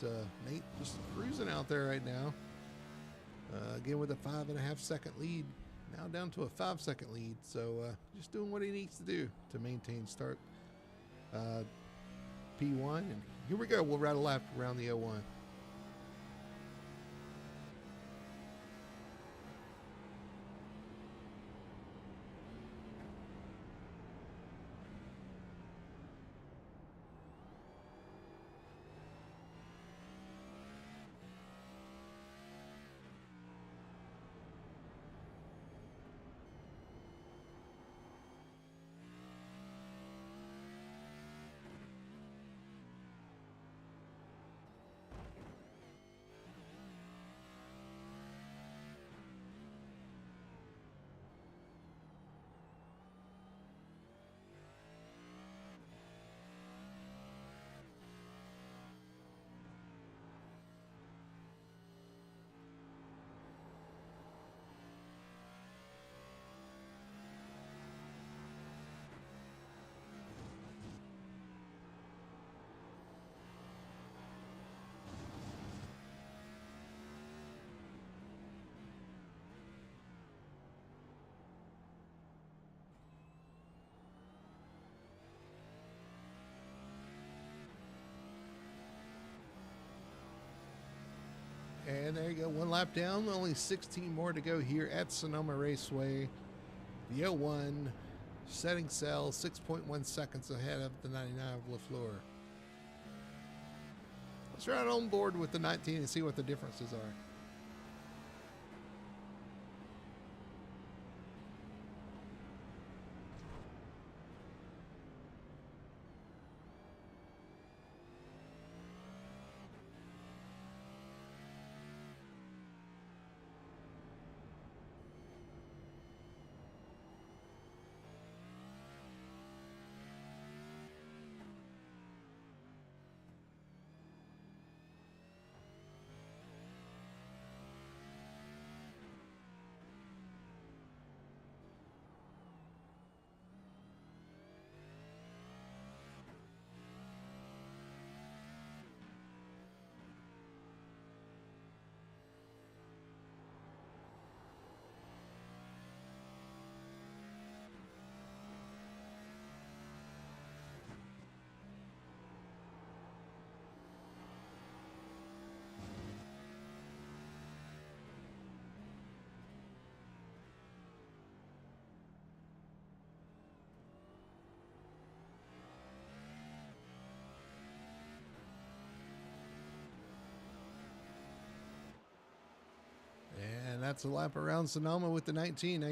Nate just cruising out there right now. Again with a 5.5 second lead, now down to a 5-second lead. So just doing what he needs to do to maintain start P1. And here we go. We'll ride a lap around the 01. And there you go, one lap down, only 16 more to go here at Sonoma Raceway. The 01 setting sail 6.1 seconds ahead of the 99 of LaFleur. Let's ride on board with the 19 and see what the differences are. And that's a lap around Sonoma with the 19.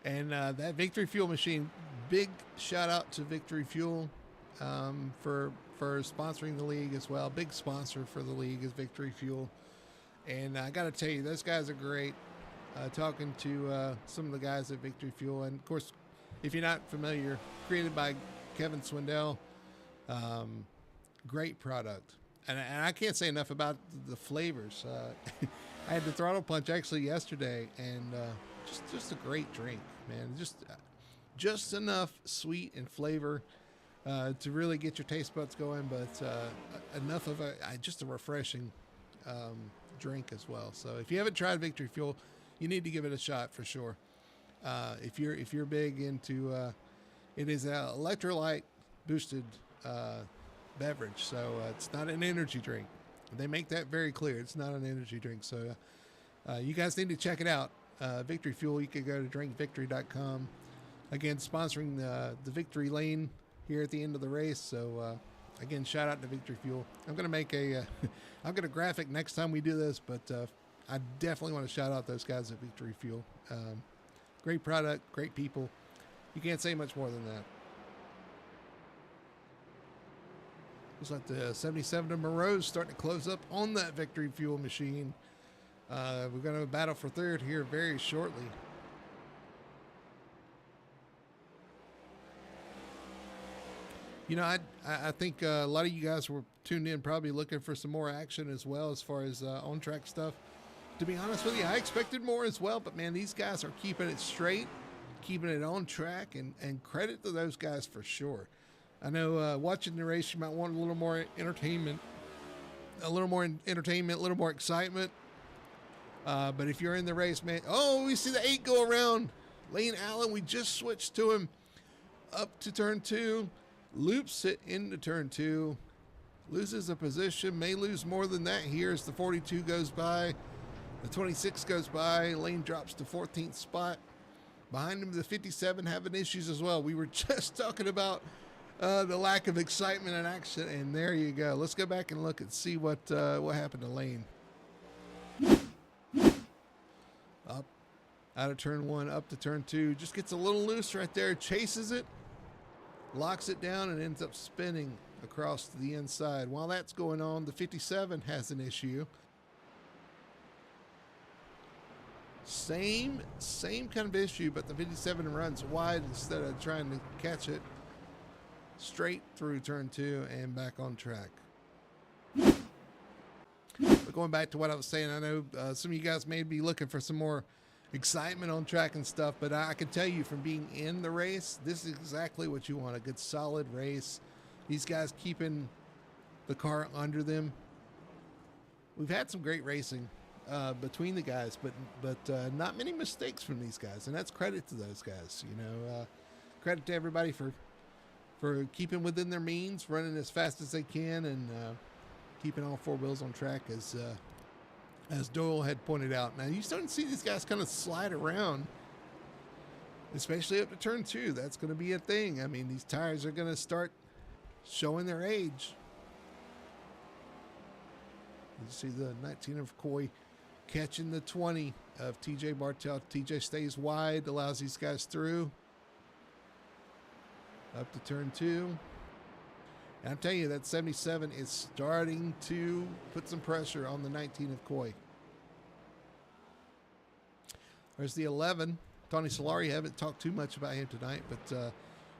And that Victory Fuel machine, big shout out to Victory Fuel for sponsoring the league as well. Big sponsor for the league is Victory Fuel. And I got to tell you, those guys are great. Talking to some of the guys at Victory Fuel. And, of course, if you're not familiar, created by Kevin Swindell. Great product. And I can't say enough about the flavors. I had the throttle punch actually yesterday, and just a great drink, man. Just enough sweet and flavor to really get your taste buds going, but enough of just a refreshing drink as well. So if you haven't tried Victory Fuel, you need to give it a shot for sure. If you're big into it is an electrolyte boosted beverage, so it's not an energy drink. They make that very clear. It's not an energy drink. So you guys need to check it out. Victory Fuel, you could go to drinkvictory.com. Again, sponsoring the Victory Lane here at the end of the race. So again, shout out to Victory Fuel. I'm going to make I'll get a graphic next time we do this, but I definitely want to shout out those guys at Victory Fuel. Great product, great people. You can't say much more than that. Looks like the 77 of Moreau's starting to close up on that Victory Fuel machine. We're going to battle for third here very shortly. You know, I think a lot of you guys were tuned in probably looking for some more action as well as far as on-track stuff. To be honest with you, I expected more as well, but man, these guys are keeping it straight, keeping it on track, and credit to those guys for sure. I know watching the race, you might want a little more entertainment, a little more excitement. But if you're in the race, man, we see the 8 go around. Lane Allen, we just switched to him up to turn 2, loops it into turn 2, loses a position, may lose more than that here as the 42 goes by. The 26 goes by, Lane drops to 14th spot. Behind him, the 57 having issues as well. We were just talking about the lack of excitement and action, and there you go. Let's go back and look and see what happened to Lane. Up, out of turn 1, up to turn 2. Just gets a little loose right there, chases it, locks it down, and ends up spinning across to the inside. While that's going on, the 57 has an issue. Same kind of issue, but the 57 runs wide instead of trying to catch it. Straight through turn 2 and back on track. But going back to what I was saying, I know some of you guys may be looking for some more excitement on track and stuff, but I can tell you from being in the race, this is exactly what you want. A good solid race. These guys keeping the car under them. We've had some great racing between the guys, but not many mistakes from these guys, and that's credit to those guys. You know, credit to everybody for keeping within their means, running as fast as they can, and keeping all 4 wheels on track as Doyle had pointed out. Now, you starting to see these guys kind of slide around, especially up to turn 2. That's going to be a thing. I mean, these tires are going to start showing their age. You see the 19 of Coy catching the 20 of TJ Bartel. TJ stays wide, allows these guys through. Up to turn 2. And I'm telling you, that 77 is starting to put some pressure on the 19 of Coy. There's the 11. Tony Solari. Haven't talked too much about him tonight, but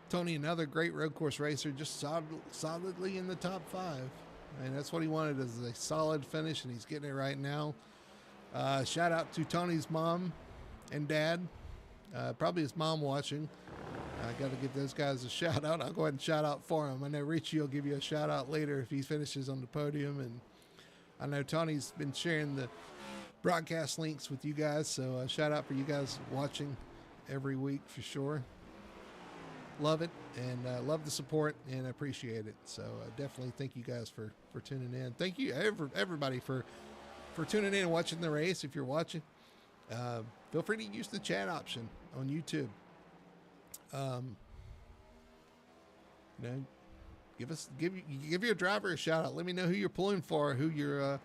Tony, another great road course racer, just solidly in the top 5. And that's what he wanted, is a solid finish, and he's getting it right now. Shout out to Tony's mom and dad. Probably his mom watching. I got to give those guys a shout out. I'll go ahead and shout out for him. I know Richie will give you a shout out later if he finishes on the podium. And I know Tony's been sharing the broadcast links with you guys. So shout out for you guys watching every week for sure. Love it, and love the support, and appreciate it. So definitely thank you guys for tuning in. Thank you everybody for tuning in and watching the race. If you're watching, feel free to use the chat option on YouTube. You know, give your driver a shout out. Let me know who you're pulling for, who you're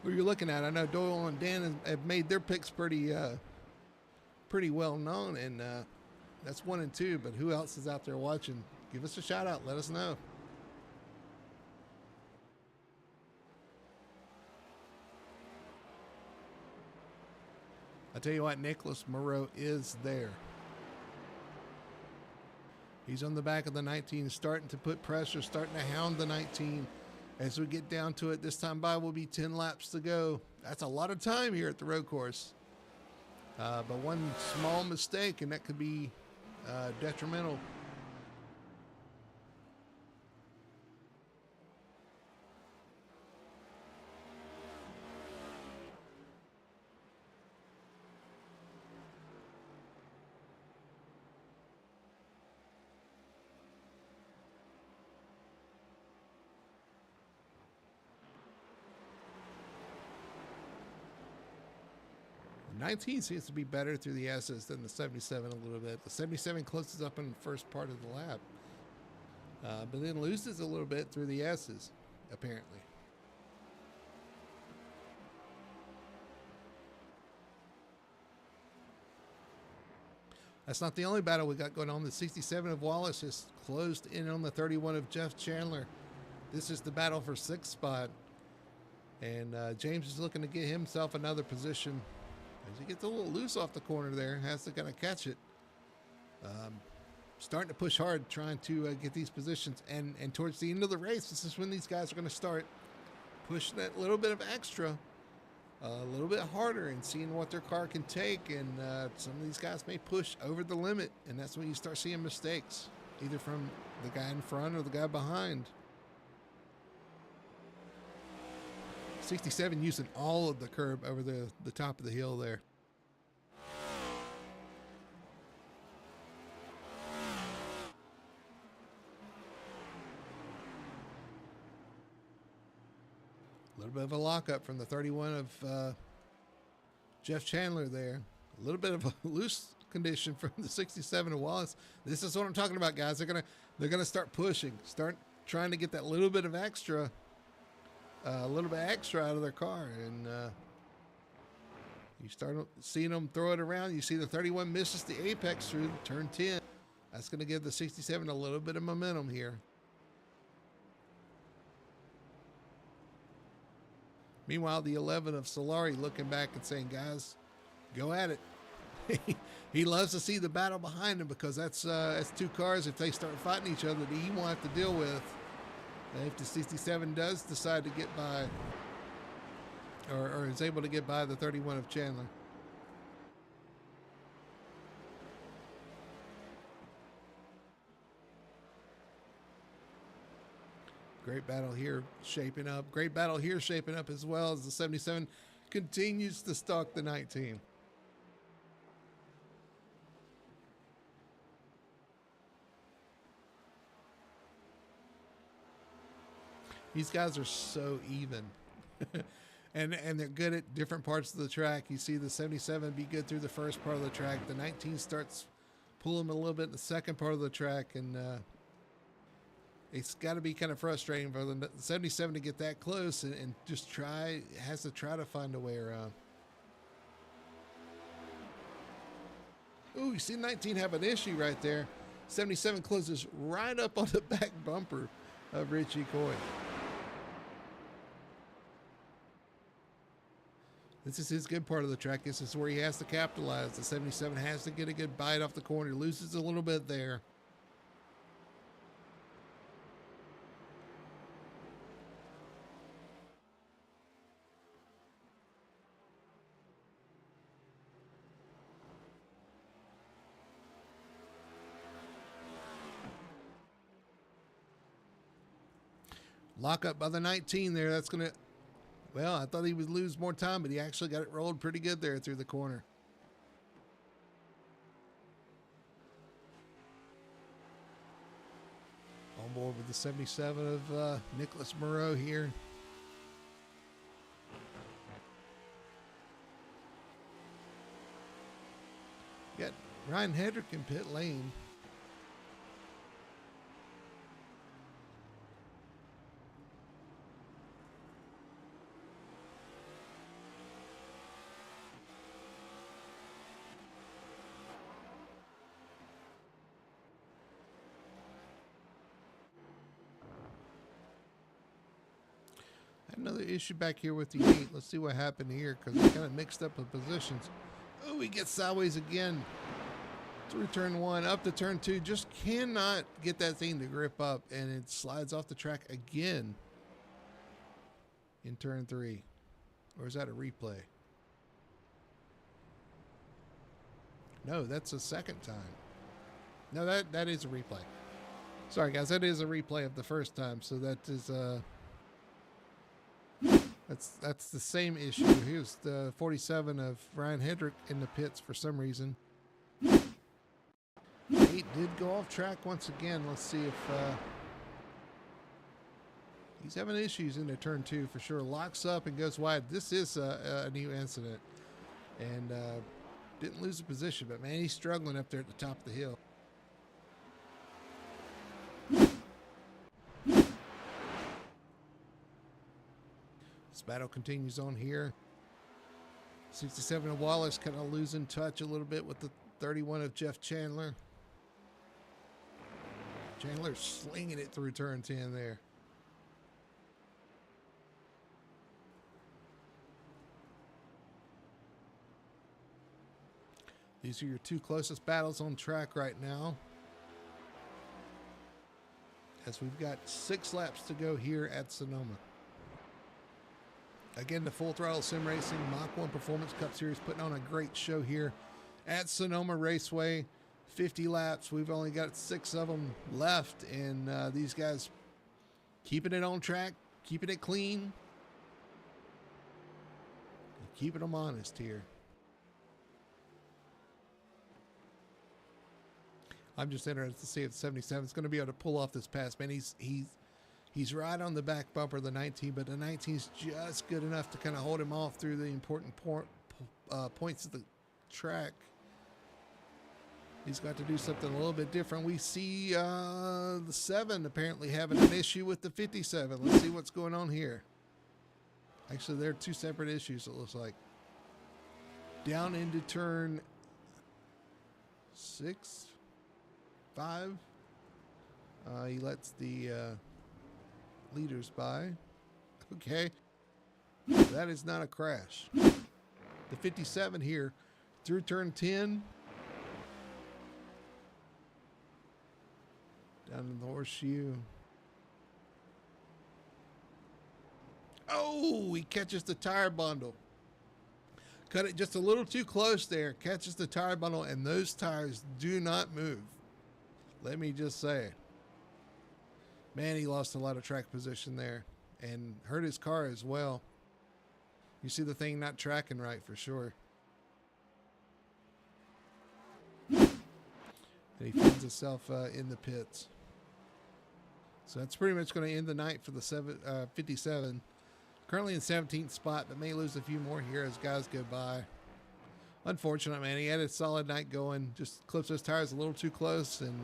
looking at. I know Doyle and Dan have made their picks pretty well known, and that's 1 and 2. But who else is out there watching? Give us a shout out. Let us know. I tell you what, Nicholas Moreau is there. He's on the back of the 19, starting to put pressure, starting to hound the 19. As we get down to it, this time by will be 10 laps to go. That's a lot of time here at the road course. But one small mistake, and that could be detrimental. The 19 seems to be better through the S's than the 77 a little bit. The 77 closes up in the first part of the lap, but then loses a little bit through the S's, apparently. That's not the only battle we got going on. The 67 of Wallace has closed in on the 31 of Jeff Chandler. This is the battle for 6th spot. And James is looking to get himself another position. As he gets a little loose off the corner there, has to kind of catch it. Starting to push hard, trying to get these positions. And towards the end of the race, this is when these guys are going to start pushing that little bit of extra, a little bit harder, and seeing what their car can take. And some of these guys may push over the limit, and that's when you start seeing mistakes, either from the guy in front or the guy behind. 67 using all of the curb over the top of the hill there. A little bit of a lockup from the 31 of Jeff Chandler there. A little bit of a loose condition from the 67 of Wallace. This is what I'm talking about, guys. They're gonna start pushing, start trying to get that little bit of extra. A little bit extra out of their car, and you start seeing them throw it around. You see the 31 misses the apex through turn 10. That's going to give the 67 a little bit of momentum here. Meanwhile, the 11 of Solari looking back and saying, guys, go at it. He loves to see the battle behind him, because that's 2 cars, if they start fighting each other, that he won't have to deal with. If the 67 does decide to get by, or is able to get by the 31 of Chandler. Great battle here shaping up. Great battle here shaping up as well, as the 77 continues to stalk the 19. These guys are so even. And they're good at different parts of the track. You see the 77 be good through the first part of the track. The 19 starts pulling them a little bit in the second part of the track, and it's got to be kind of frustrating for the 77 to get that close and just has to try to find a way around. Ooh, you see 19 have an issue right there. 77 closes right up on the back bumper of Richie Coy. This is his good part of the track. This is where he has to capitalize. The 77 has to get a good bite off the corner. Loses a little bit there. Lock up by the 19 there. That's going to... Well, I thought he would lose more time, but he actually got it rolled pretty good there through the corner. On board with the 77 of Nicholas Moreau here. Got Ryan Hedrick in pit lane. Another issue back here with the 8. Let's see what happened here because they kind of mixed up the positions. Oh, he gets sideways again through turn 1, up to turn 2. Just cannot get that thing to grip up, and it slides off the track again in turn 3. Or is that a replay? No, that's a second time. No, that is a replay. Sorry, guys, that is a replay of the first time. So that is that's the same issue. Here's the 47 of Ryan Hedrick in the pits for some reason. 8 did go off track once again. Let's see if he's having issues into turn 2 for sure. Locks up and goes wide. This is a new incident, and didn't lose a position, but man, he's struggling up there at the top of the hill. This battle continues on here. 67 of Wallace kind of losing touch a little bit with the 31 of Jeff Chandler. Chandler slinging it through turn 10 there. These are your two closest battles on track right now, as we've got 6 laps to go here at Sonoma. Again, the Full Throttle Sim Racing Mach-1 Performance Cup Series putting on a great show here at Sonoma Raceway. 50 laps. We've only got 6 of them left, and these guys keeping it on track, keeping it clean, and keeping them honest here. I'm just interested to see if 77 is going to be able to pull off this pass. Man, he's right on the back bumper of the 19, but the 19 is just good enough to kind of hold him off through the important points of the track. He's got to do something a little bit different. We see the 7 apparently having an issue with the 57. Let's see what's going on here. Actually, they're 2 separate issues, it looks like. Down into turn 6, 5. He lets the leaders by. Okay. That is not a crash. The 57 here through turn 10. Down in the horseshoe. Oh, he catches the tire bundle. Cut it just a little too close there. Catches the tire bundle, and those tires do not move. Let me just say. Man, he lost a lot of track position there and hurt his car as well. You see the thing not tracking right for sure. And he finds himself in the pits. So that's pretty much going to end the night for the 57. Currently in 17th spot, but may lose a few more here as guys go by. Unfortunate, man. He had a solid night going. Just clips those tires a little too close, and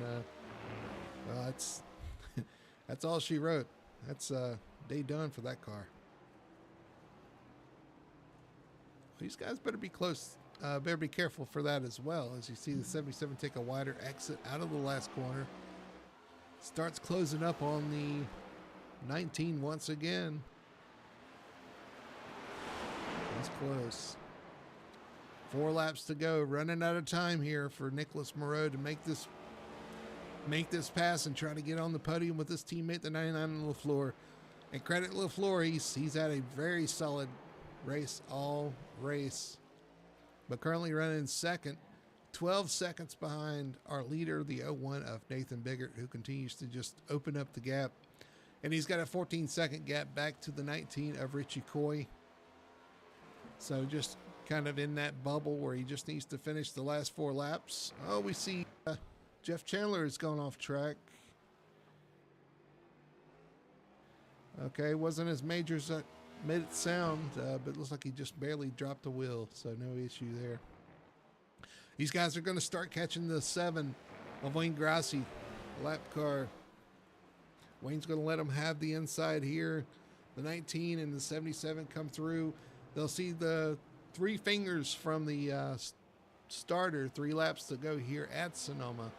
well, that's all she wrote. That's day done for that car. These guys better be close. Better be careful for that as well. As you see the 77 take a wider exit out of the last corner. Starts closing up on the 19 once again. That's close. 4 laps to go. Running out of time here for Nicholas Moreau to make this pass and try to get on the podium with his teammate, the 99 LaFleur. And credit LaFleur, he's had a very solid race all race, but currently running second, 12 seconds behind our leader, the 01 of Nathan Biggert, who continues to just open up the gap. And he's got a 14-second gap back to the 19 of Richie Coy. So just kind of in that bubble where he just needs to finish the last 4 laps. Oh, we see Jeff Chandler has gone off track. Okay, wasn't as major as that made it sound, but it looks like he just barely dropped the wheel, so no issue there. These guys are going to start catching the 7 of Wayne Grassi lap car. Wayne's going to let them have the inside here. The 19 and the 77 come through. They'll see the 3 fingers from the starter, 3 laps to go here at Sonoma.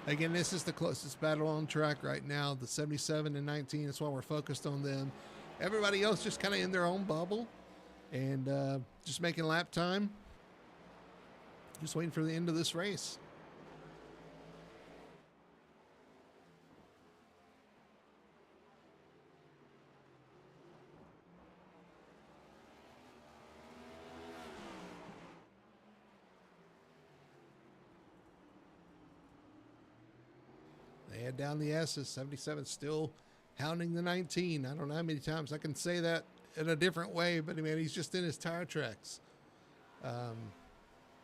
Again, this is the closest battle on track right now, the 77 and 19. That's why we're focused on them. Everybody else just kind of in their own bubble and just making lap time. Just waiting for the end of this race. They head down the S's. 77 still hounding the 19. I don't know how many times I can say that in a different way, but man, he's just in his tire tracks.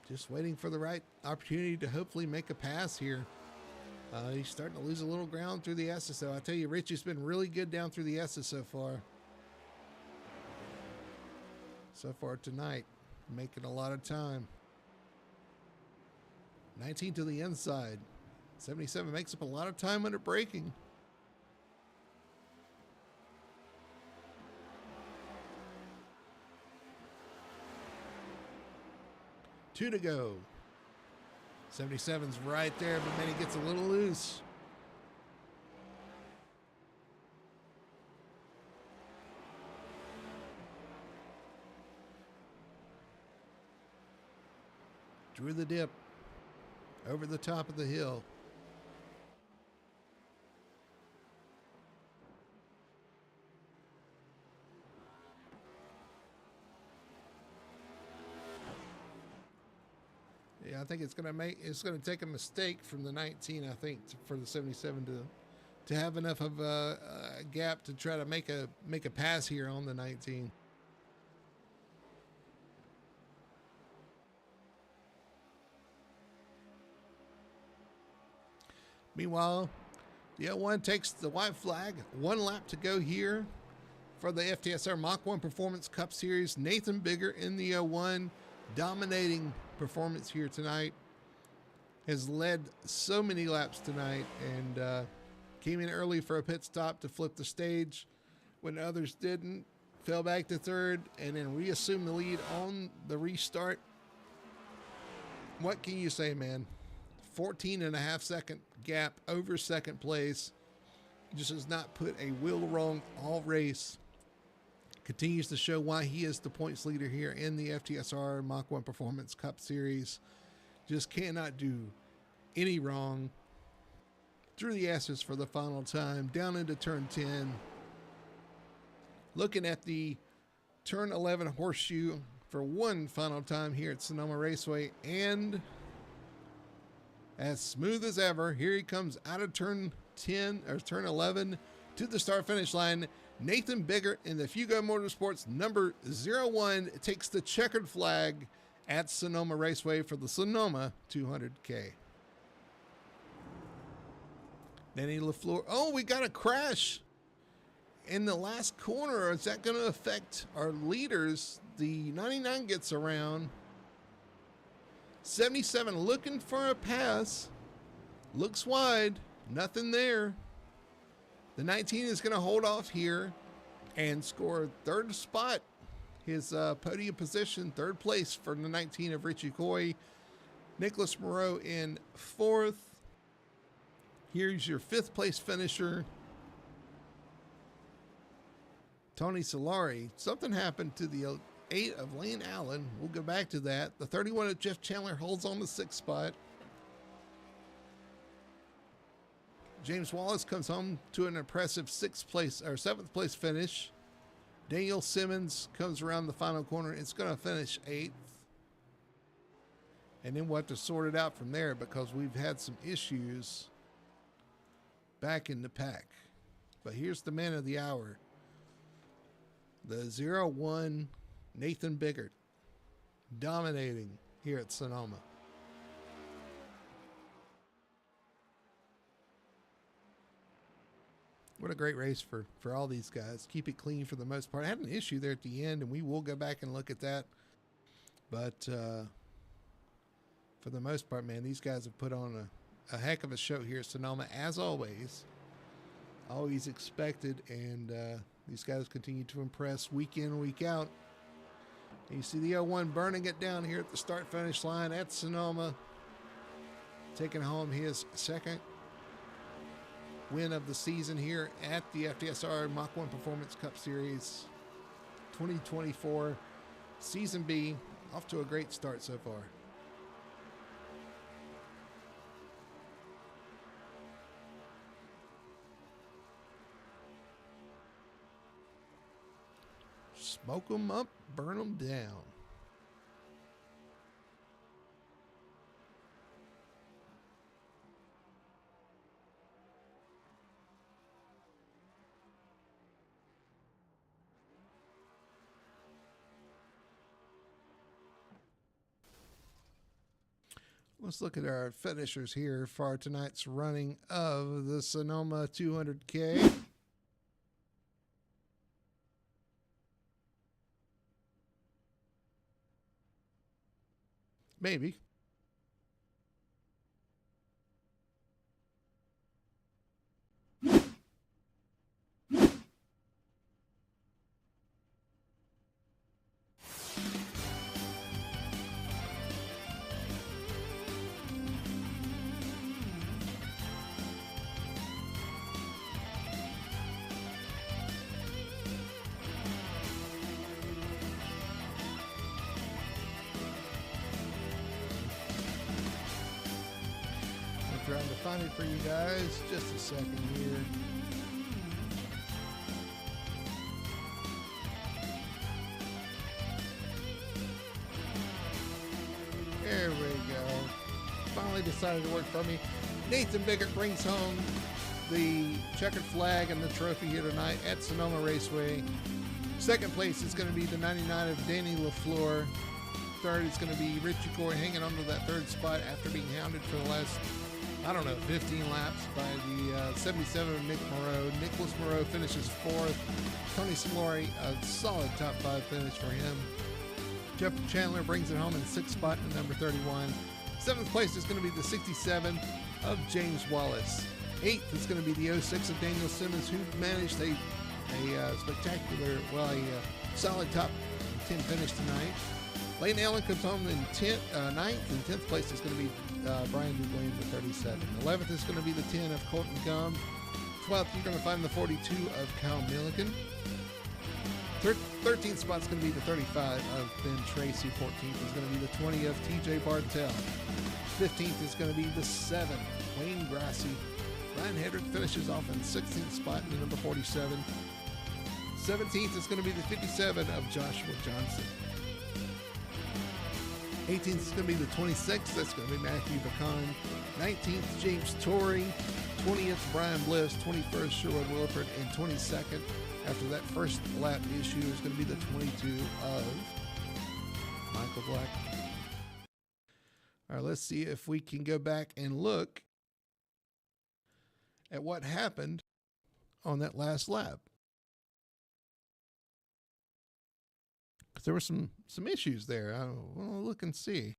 Just waiting for the right opportunity to hopefully make a pass here. He's starting to lose a little ground through the S's, so I tell you, Richie's been really good down through the S's so far. So far tonight, making a lot of time. 19 to the inside. 77 makes up a lot of time under braking. Two to go. 77's right there, but then he gets a little loose. Drew the dip over the top of the hill. Yeah, I think it's going to take a mistake from the 19, I think, for the 77 to have enough of a gap to try to make a pass here on the 19. Meanwhile, the 01 takes the white flag. 1 lap to go here for the FTSR Mach-1 Performance Cup Series. Nathan Biggert in the 01, dominating performance here tonight. Has led so many laps tonight and came in early for a pit stop to flip the stage when others didn't. Fell back to 3rd and then reassumed the lead on the restart. What can you say, man? 14.5 second gap over second place. Just has not put a wheel wrong all race. Continues to show why he is the points leader here in the FTSR Mach-1 Performance Cup Series. Just cannot do any wrong. Through the S's for the final time, down into turn 10. Looking at the turn 11 horseshoe for one final time here at Sonoma Raceway, and as smooth as ever, here he comes out of turn 10 or turn 11 to the start finish line. Nathan Biggert in the Fugo Motorsports number 01 takes the checkered flag at Sonoma Raceway for the Sonoma 200K. Danny LaFleur. Oh, we got a crash in the last corner. Is that going to affect our leaders? The 99 gets around. 77 looking for a pass. Looks wide. Nothing there. The 19 is going to hold off here and score third spot. His podium position, third place for the 19 of Richie Coy. Nicholas Moreau in fourth. Here's your fifth place finisher, Tony Solari. Something happened to the 8 of Lane Allen. We'll go back to that. The 31 of Jeff Chandler holds on the 6th spot. James Wallace comes home to an impressive 7th place finish. Daniel Simmons comes around the final corner. It's going to finish 8th. And then we'll have to sort it out from there because we've had some issues back in the pack. But here's the man of the hour. The 0-1 Nathan Biggert, dominating here at Sonoma. What a great race for all these guys. Keep it clean for the most part. I had an issue there at the end, and we will go back and look at that. But for the most part, man, these guys have put on a heck of a show here at Sonoma, as always. Always expected, and these guys continue to impress week in, week out. And you see the 01 burning it down here at the start-finish line at Sonoma, taking home his second win of the season here at the FTSR Mach-1 Performance Cup Series 2024 Season B. Off to a great start so far. Smoke them up, burn them down. Let's look at our finishers here for tonight's running of the Sonoma 200K. Maybe. Trying to find it for you guys. Just a second here. There we go. Finally decided to work for me. Nathan Biggert brings home the checkered flag and the trophy here tonight at Sonoma Raceway. Second place is going to be the 99 of Danny LaFleur. Third is going to be Richie Coy hanging on to that third spot after being hounded for the last 15 laps by the 77 of Nick Moreau. Nicholas Moreau finishes fourth. Tony Solari, a solid top 5 finish for him. Jeff Chandler brings it home in 6th spot in number 31. 7th place is going to be the 67 of James Wallace. 8th is going to be the 06 of Daniel Simmons, who managed a spectacular, solid top 10 finish tonight. Lane Allen comes home in 9th, and 10th place is going to be Brian Dublin with 37. 11th is going to be the 10 of Colton Gum. 12th, you're going to find the 42 of Kyle Milliken. 13th spot is going to be the 35 of Ben Tracy. 14th is going to be the 20 of TJ Bartell. 15th is going to be the 7, Wayne Grassi. Ryan Hedrick finishes off in 16th spot in the number 47. 17th is going to be the 57 of Joshua Johnson. 18th is going to be the 26th. That's going to be Matthew Bacon. 19th, James Torrey. 20th, Brian Bliss. 21st, Sherwood Wilford. And 22nd, after that first lap issue, is going to be the 22 of Michael Black. All right, let's see if we can go back and look at what happened on that last lap. Because there were some issues there. I'll look and see.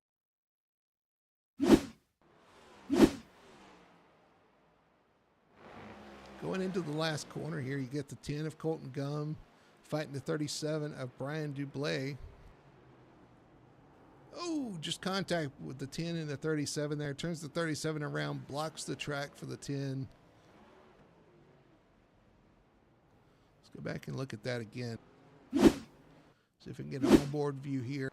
Going into the last corner here, you get the 10 of Colton Gum fighting the 37 of Brian Dublé. Oh, just contact with the 10 and the 37 there. Turns the 37 around, blocks the track for the 10. Let's go back and look at that again. See if we can get an onboard view here.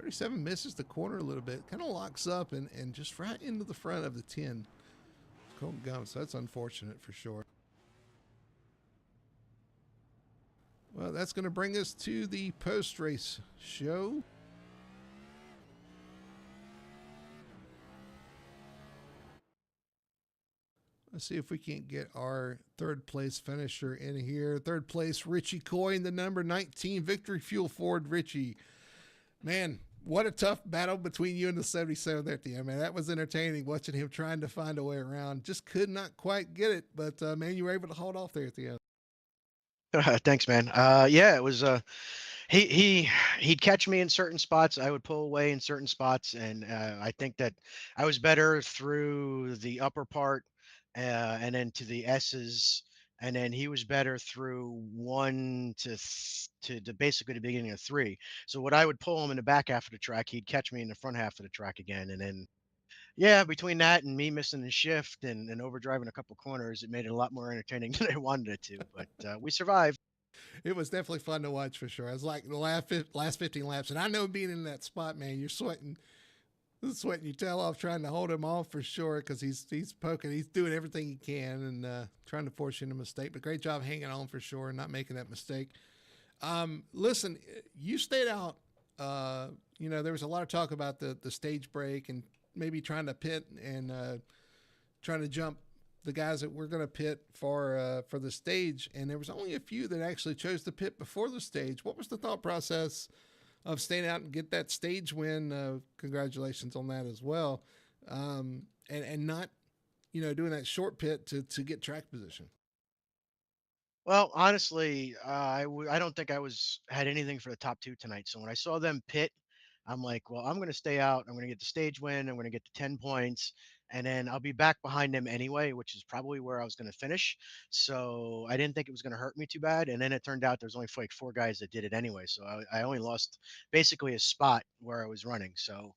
.37 misses the corner a little bit, kind of locks up and just right into the front of the 10. Colton Gum, so that's unfortunate for sure. Well, that's going to bring us to the post-race show. Let's see if we can't get our third place finisher in here. Third place, Richie Coy in the number 19 Victory Fuel Ford. Richie, man, what a tough battle between you and the 77 there at the end, man. That was entertaining watching him trying to find a way around. Just could not quite get it, but man, you were able to hold off there at the end. Thanks, man. Yeah, it was. He'd catch me in certain spots. I would pull away in certain spots, and I think that I was better through the upper part, and then to the S's, and then he was better through one to basically the beginning of three. So what I would pull him in the back half of the track, he'd catch me in the front half of the track again, and then yeah, between that and me missing the shift and overdriving a couple corners, it made it a lot more entertaining than I wanted it to. But we survived. It was definitely fun to watch for sure. It was like the last 15 laps, and I know being in that spot, man, you're sweating your tail off trying to hold him off for sure because he's poking, he's doing everything he can and trying to force you into a mistake. But great job hanging on for sure and not making that mistake. Listen, you stayed out. There was a lot of talk about the stage break and maybe trying to pit and trying to jump the guys that were going to pit for the stage, and there was only a few that actually chose to pit before the stage. What was the thought process of staying out and get that stage win? Congratulations on that as well, and not doing that short pit to get track position. Well, honestly, I don't think I had anything for the top two tonight. So when I saw them pit, I'm like, well, I'm going to stay out. I'm going to get the stage win. I'm going to get the 10 points, and then I'll be back behind them anyway, which is probably where I was going to finish. So I didn't think it was going to hurt me too bad. And then it turned out there's only like four guys that did it anyway. So I only lost basically a spot where I was running. So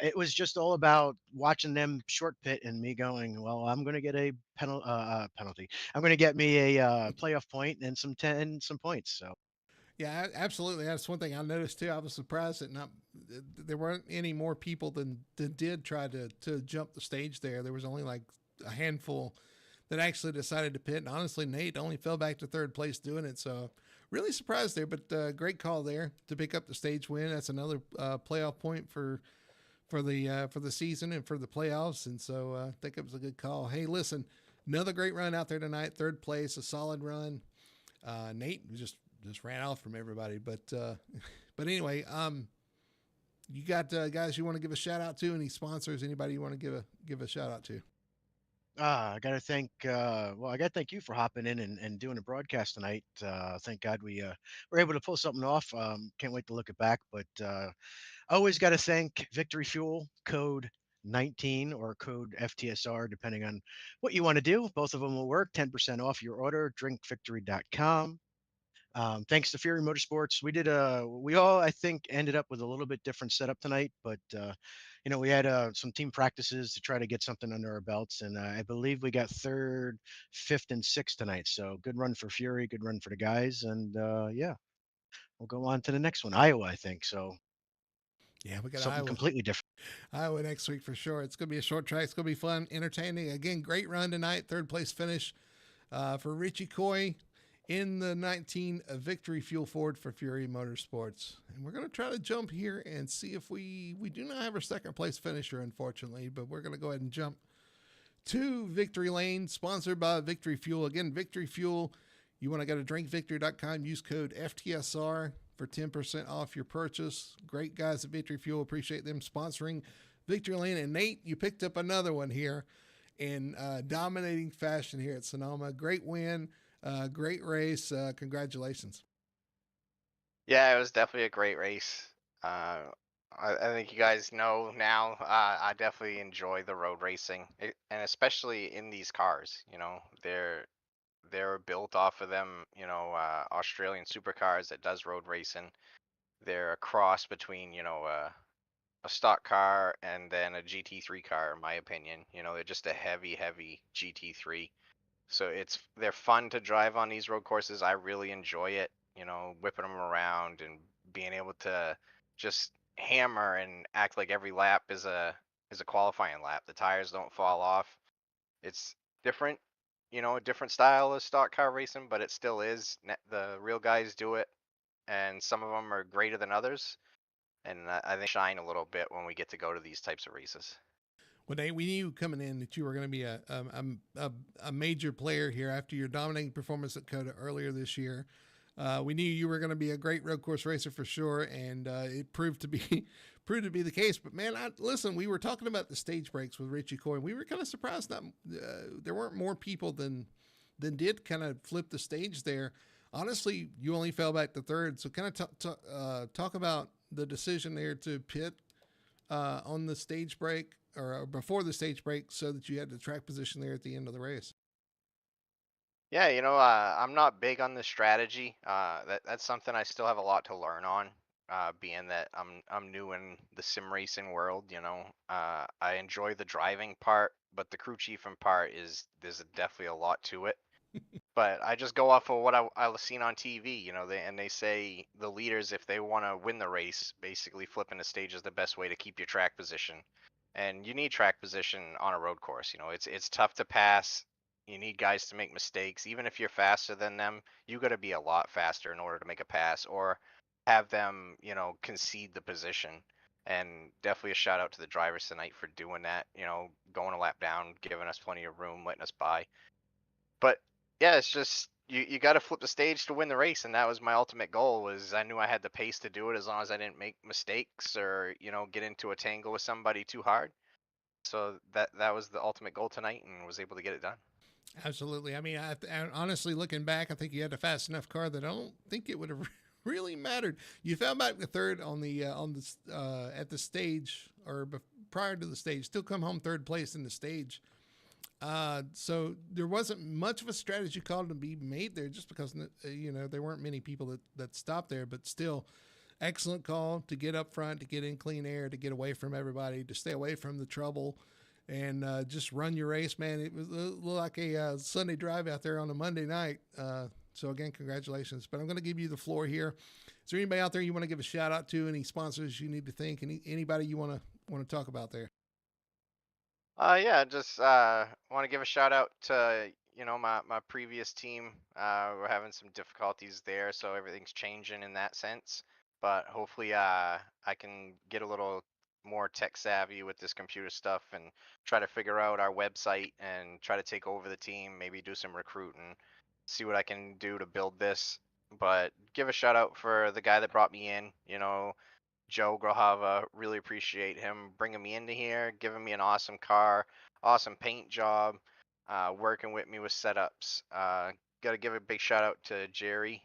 it was just all about watching them short pit and me going, well, I'm going to get a penalty. I'm going to get me a playoff point and some points. So Yeah, absolutely. That's one thing I noticed too. I was surprised that not there weren't any more people than did try to jump the stage there. There was only like a handful that actually decided to pit. And honestly, Nate only fell back to third place doing it. So really surprised there, but great call there to pick up the stage win. That's another playoff point for the season and for the playoffs. And so I think it was a good call. Hey, listen, another great run out there tonight. Third place, a solid run. Nate just ran off from everybody, but anyway, you got guys you want to give a shout out to? Any sponsors? Anybody you want to give a shout out to? I got to thank you for hopping in and doing a broadcast tonight. Thank God we were able to pull something off. Can't wait to look it back. But always got to thank Victory Fuel, code 19 or code FTSR, depending on what you want to do. Both of them will work. 10% off your order, drinkvictory.com. Thanks to Fury Motorsports, we all, I think, ended up with a little bit different setup tonight, but, we had some team practices to try to get something under our belts, and I believe we got third, fifth, and sixth tonight. So good run for Fury, good run for the guys, and yeah, we'll go on to the next one, Iowa, I think. So Yeah, we got something Iowa. completely different. Iowa next week for sure. It's going to be a short track. It's going to be fun, entertaining. Again, great run tonight. Third place finish for Richie Coy in the 19 Victory Fuel Ford for Fury Motorsports. And we're going to try to jump here and see if we do not have our second place finisher, unfortunately, but we're going to go ahead and jump to Victory Lane, sponsored by Victory Fuel. Again, Victory Fuel You want to go to drinkvictory.com, use code FTSR for 10% off your purchase. Great guys at Victory Fuel. Appreciate them sponsoring Victory Lane. And Nate, you picked up another one here in dominating fashion here at Sonoma. Great win, great race. Congratulations. Yeah, it was definitely a great race. I think you guys know now. I definitely enjoy the road racing, and especially in these cars. They're built off of them. Australian supercars that does road racing. They're a cross between a stock car and then a GT3 car, in my opinion. They're just a heavy, heavy GT3. So they're fun to drive on these road courses. I really enjoy it, whipping them around and being able to just hammer and act like every lap is a qualifying lap. The tires don't fall off. It's different, a different style of stock car racing, but it still is. The real guys do it, and some of them are greater than others. And I think shine a little bit when we get to go to these types of races. Well, Nate, we knew coming in that you were going to be a major player here after your dominating performance at COTA earlier this year. We knew you were going to be a great road course racer for sure, and it proved to be the case. But man, listen, we were talking about the stage breaks with Richie Coy, and we were kind of surprised that there weren't more people than did kind of flip the stage there. Honestly, you only fell back to third, so kind of talk about the decision there to pit on the stage break or before the stage break so that you had the track position there at the end of the race. Yeah, I'm not big on the strategy. That's something I still have a lot to learn on. Being that I'm new in the sim racing world, I enjoy the driving part, but the crew chiefing part there's definitely a lot to it. But I just go off of what I've seen on TV, they say the leaders, if they want to win the race, basically flipping the stage is the best way to keep your track position. And you need track position on a road course. It's tough to pass. You need guys to make mistakes. Even if you're faster than them, you got to be a lot faster in order to make a pass or have them, concede the position. And definitely a shout out to the drivers tonight for doing that, going a lap down, giving us plenty of room, letting us by. But yeah, it's just you got to flip the stage to win the race, and that was my ultimate goal. Was I knew I had the pace to do it as long as I didn't make mistakes or get into a tangle with somebody too hard. So that was the ultimate goal tonight, and was able to get it done. Absolutely. I mean, honestly, looking back, I think you had a fast enough car that I don't think it would have really mattered. You fell back to third on the at the stage or prior to the stage. Still come home third place in the stage. So there wasn't much of a strategy call to be made there, just because there weren't many people that stopped there. But still, excellent call to get up front, to get in clean air, to get away from everybody, to stay away from the trouble, and just run your race, man. It was like a Sunday drive out there on a Monday night. So again, congratulations. But I'm going to give you the floor here. Is there anybody out there you want to give a shout out to? Any sponsors you need to thank? Anybody you want to talk about there? Yeah, just want to give a shout out to my previous team. We're having some difficulties there, so everything's changing in that sense. But hopefully, I can get a little more tech savvy with this computer stuff and try to figure out our website and try to take over the team. Maybe do some recruiting, see what I can do to build this. But give a shout out for the guy that brought me in. Joe Grojava, really appreciate him bringing me into here, giving me an awesome car, awesome paint job, working with me with setups. Got to give a big shout out to Jerry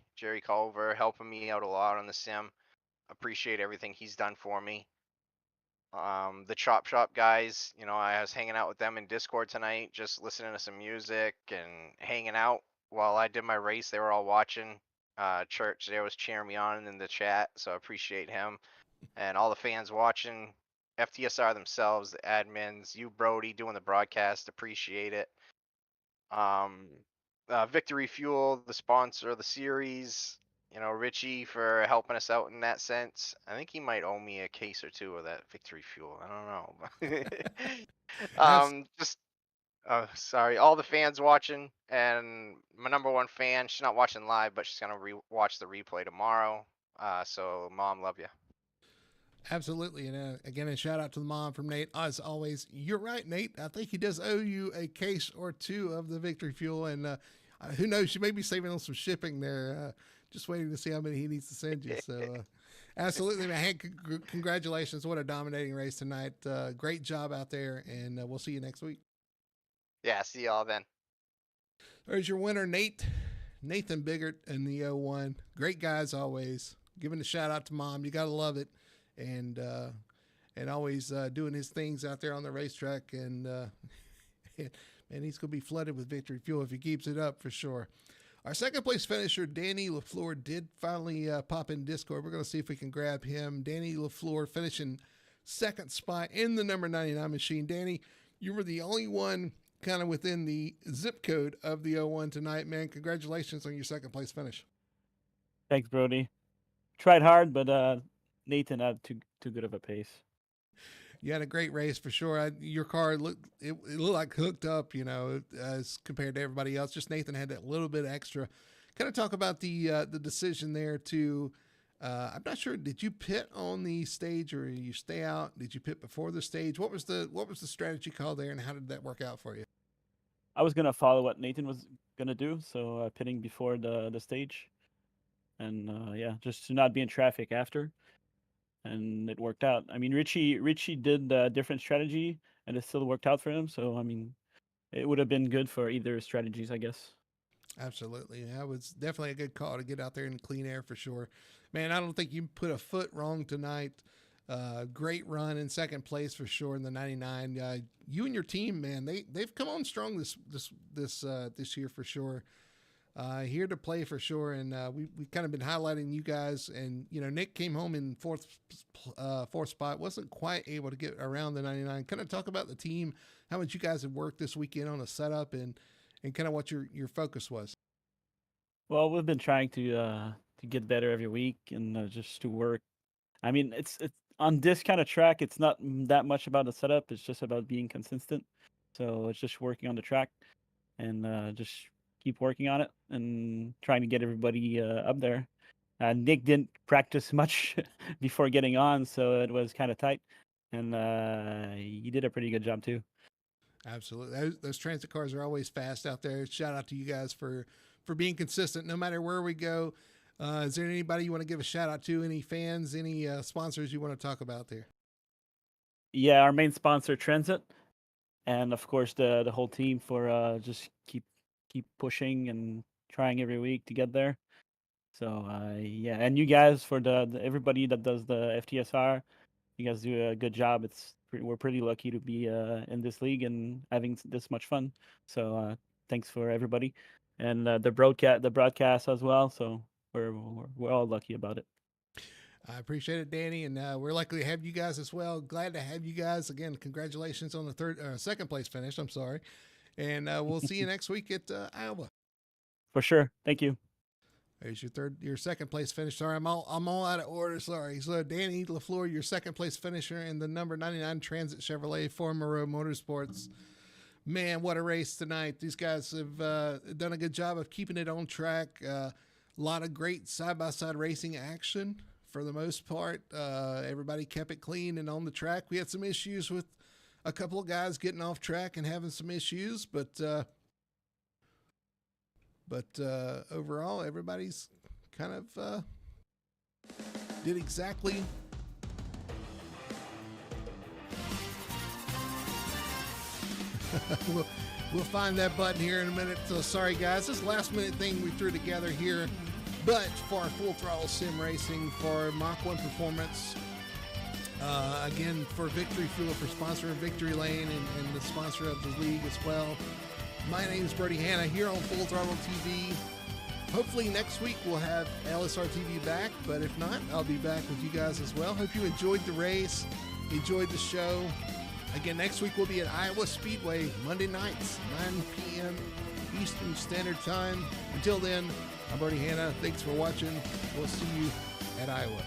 Culver, helping me out a lot on the sim. Appreciate everything he's done for me. The Chop Shop guys, I was hanging out with them in Discord tonight, just listening to some music and hanging out while I did my race. They were all watching. Church there was cheering me on in the chat, so I appreciate him and all the fans watching, FTSR themselves, the admins, you Brody doing the broadcast, appreciate it. Victory Fuel, the sponsor of the series, Richie for helping us out in that sense. I think he might owe me a case or two of that Victory Fuel. I don't know. Just sorry, all the fans watching, and my number one fan. She's not watching live, but she's gonna watch the replay tomorrow. So mom, love you. Absolutely. And again, a shout out to the mom from Nate. As always, you're right, Nate. I think he does owe you a case or two of the Victory Fuel. And Who knows? You may be saving on some shipping there. Just waiting to see how many he needs to send you. So, absolutely, man. Hank, congratulations. What a dominating race tonight. Great job out there, and we'll see you next week. Yeah, see y'all then. There's your winner, Nathan Biggert in the 01. Great guy as always. Giving a shout out to Mom. You got to love it. And always doing his things out there on the racetrack. And he's going to be flooded with victory fuel if he keeps it up for sure. Our second place finisher, Danny LaFleur, did finally pop in Discord. We're going to see if we can grab him. Danny LaFleur finishing second spot in the number 99 machine. Danny, you were the only one kind of within the zip code of the 01 tonight, man. Congratulations on your second place finish. Thanks, Brody. Tried hard, but Nathan had too good of a pace. You had a great race for sure. Your car looked like hooked up, as compared to everybody else. Just Nathan had that little bit extra. Kind of talk about the decision there to. I'm not sure. Did you pit on the stage or you stay out? Did you pit before the stage? What was the strategy call there, and how did that work out for you? I was gonna follow what Nathan was gonna do, so pitting before the stage, and just to not be in traffic after. And it worked out. I mean, Richie did a different strategy, and it still worked out for him. So, I mean, it would have been good for either strategies, I guess. Absolutely. That was definitely a good call to get out there in clean air for sure. Man, I don't think you put a foot wrong tonight. Great run in second place for sure in the 99. You and your team, man, they've come on strong this year for sure. Here to play for sure, and we've kind of been highlighting you guys. And Nick came home in fourth spot, wasn't quite able to get around the 99. Kind of talk about the team, how much you guys have worked this weekend on a setup, and kind of what your focus was. Well, we've been trying to get better every week and just to work. I mean, it's on this kind of track. It's not that much about the setup. It's just about being consistent. So it's just working on the track and just keep working on it and trying to get everybody up there. Nick didn't practice much before getting on, so it was kind of tight. And he did a pretty good job too. Absolutely. Those transit cars are always fast out there. Shout out to you guys for being consistent no matter where we go. Is there anybody you want to give a shout out to? Any fans, any sponsors you want to talk about there? Yeah, our main sponsor, Transit. And of course, the whole team for just keep pushing and trying every week to get there. So and you guys for the everybody that does the FTSR, you guys do a good job. We're pretty lucky to be in this league and having this much fun. So thanks for everybody, and the broadcast as well. So we're all lucky about it. I appreciate it, Danny, and we're lucky to have you guys as well. Glad to have you guys again. Congratulations on the second place finish. I'm sorry. And we'll see you next week at Iowa. For sure. Thank you. There's your second place finish. Sorry, I'm all out of order. Sorry. So Danny LaFleur, your second place finisher in the number 99 Transit Chevrolet for Moreau Motorsports. Man, what a race tonight. These guys have done a good job of keeping it on track. A lot of great side-by-side racing action for the most part. Everybody kept it clean and on the track. We had some issues with a couple of guys getting off track and having some issues, but overall, everybody's kind of did exactly. We'll find that button here in a minute. So sorry, guys. This last minute thing we threw together here, but for our Full Throttle Sim Racing, for Mach-1 Performance. Again, for Victory Fuel, for sponsoring Victory Lane and the sponsor of the league as well. My name is Brody Hanna here on Full Throttle TV. Hopefully next week we'll have LSR TV back, but if not, I'll be back with you guys as well. Hope you enjoyed the race, enjoyed the show. Again, next week we'll be at Iowa Speedway, Monday nights, 9 p.m. Eastern Standard Time. Until then, I'm Brody Hanna. Thanks for watching. We'll see you at Iowa.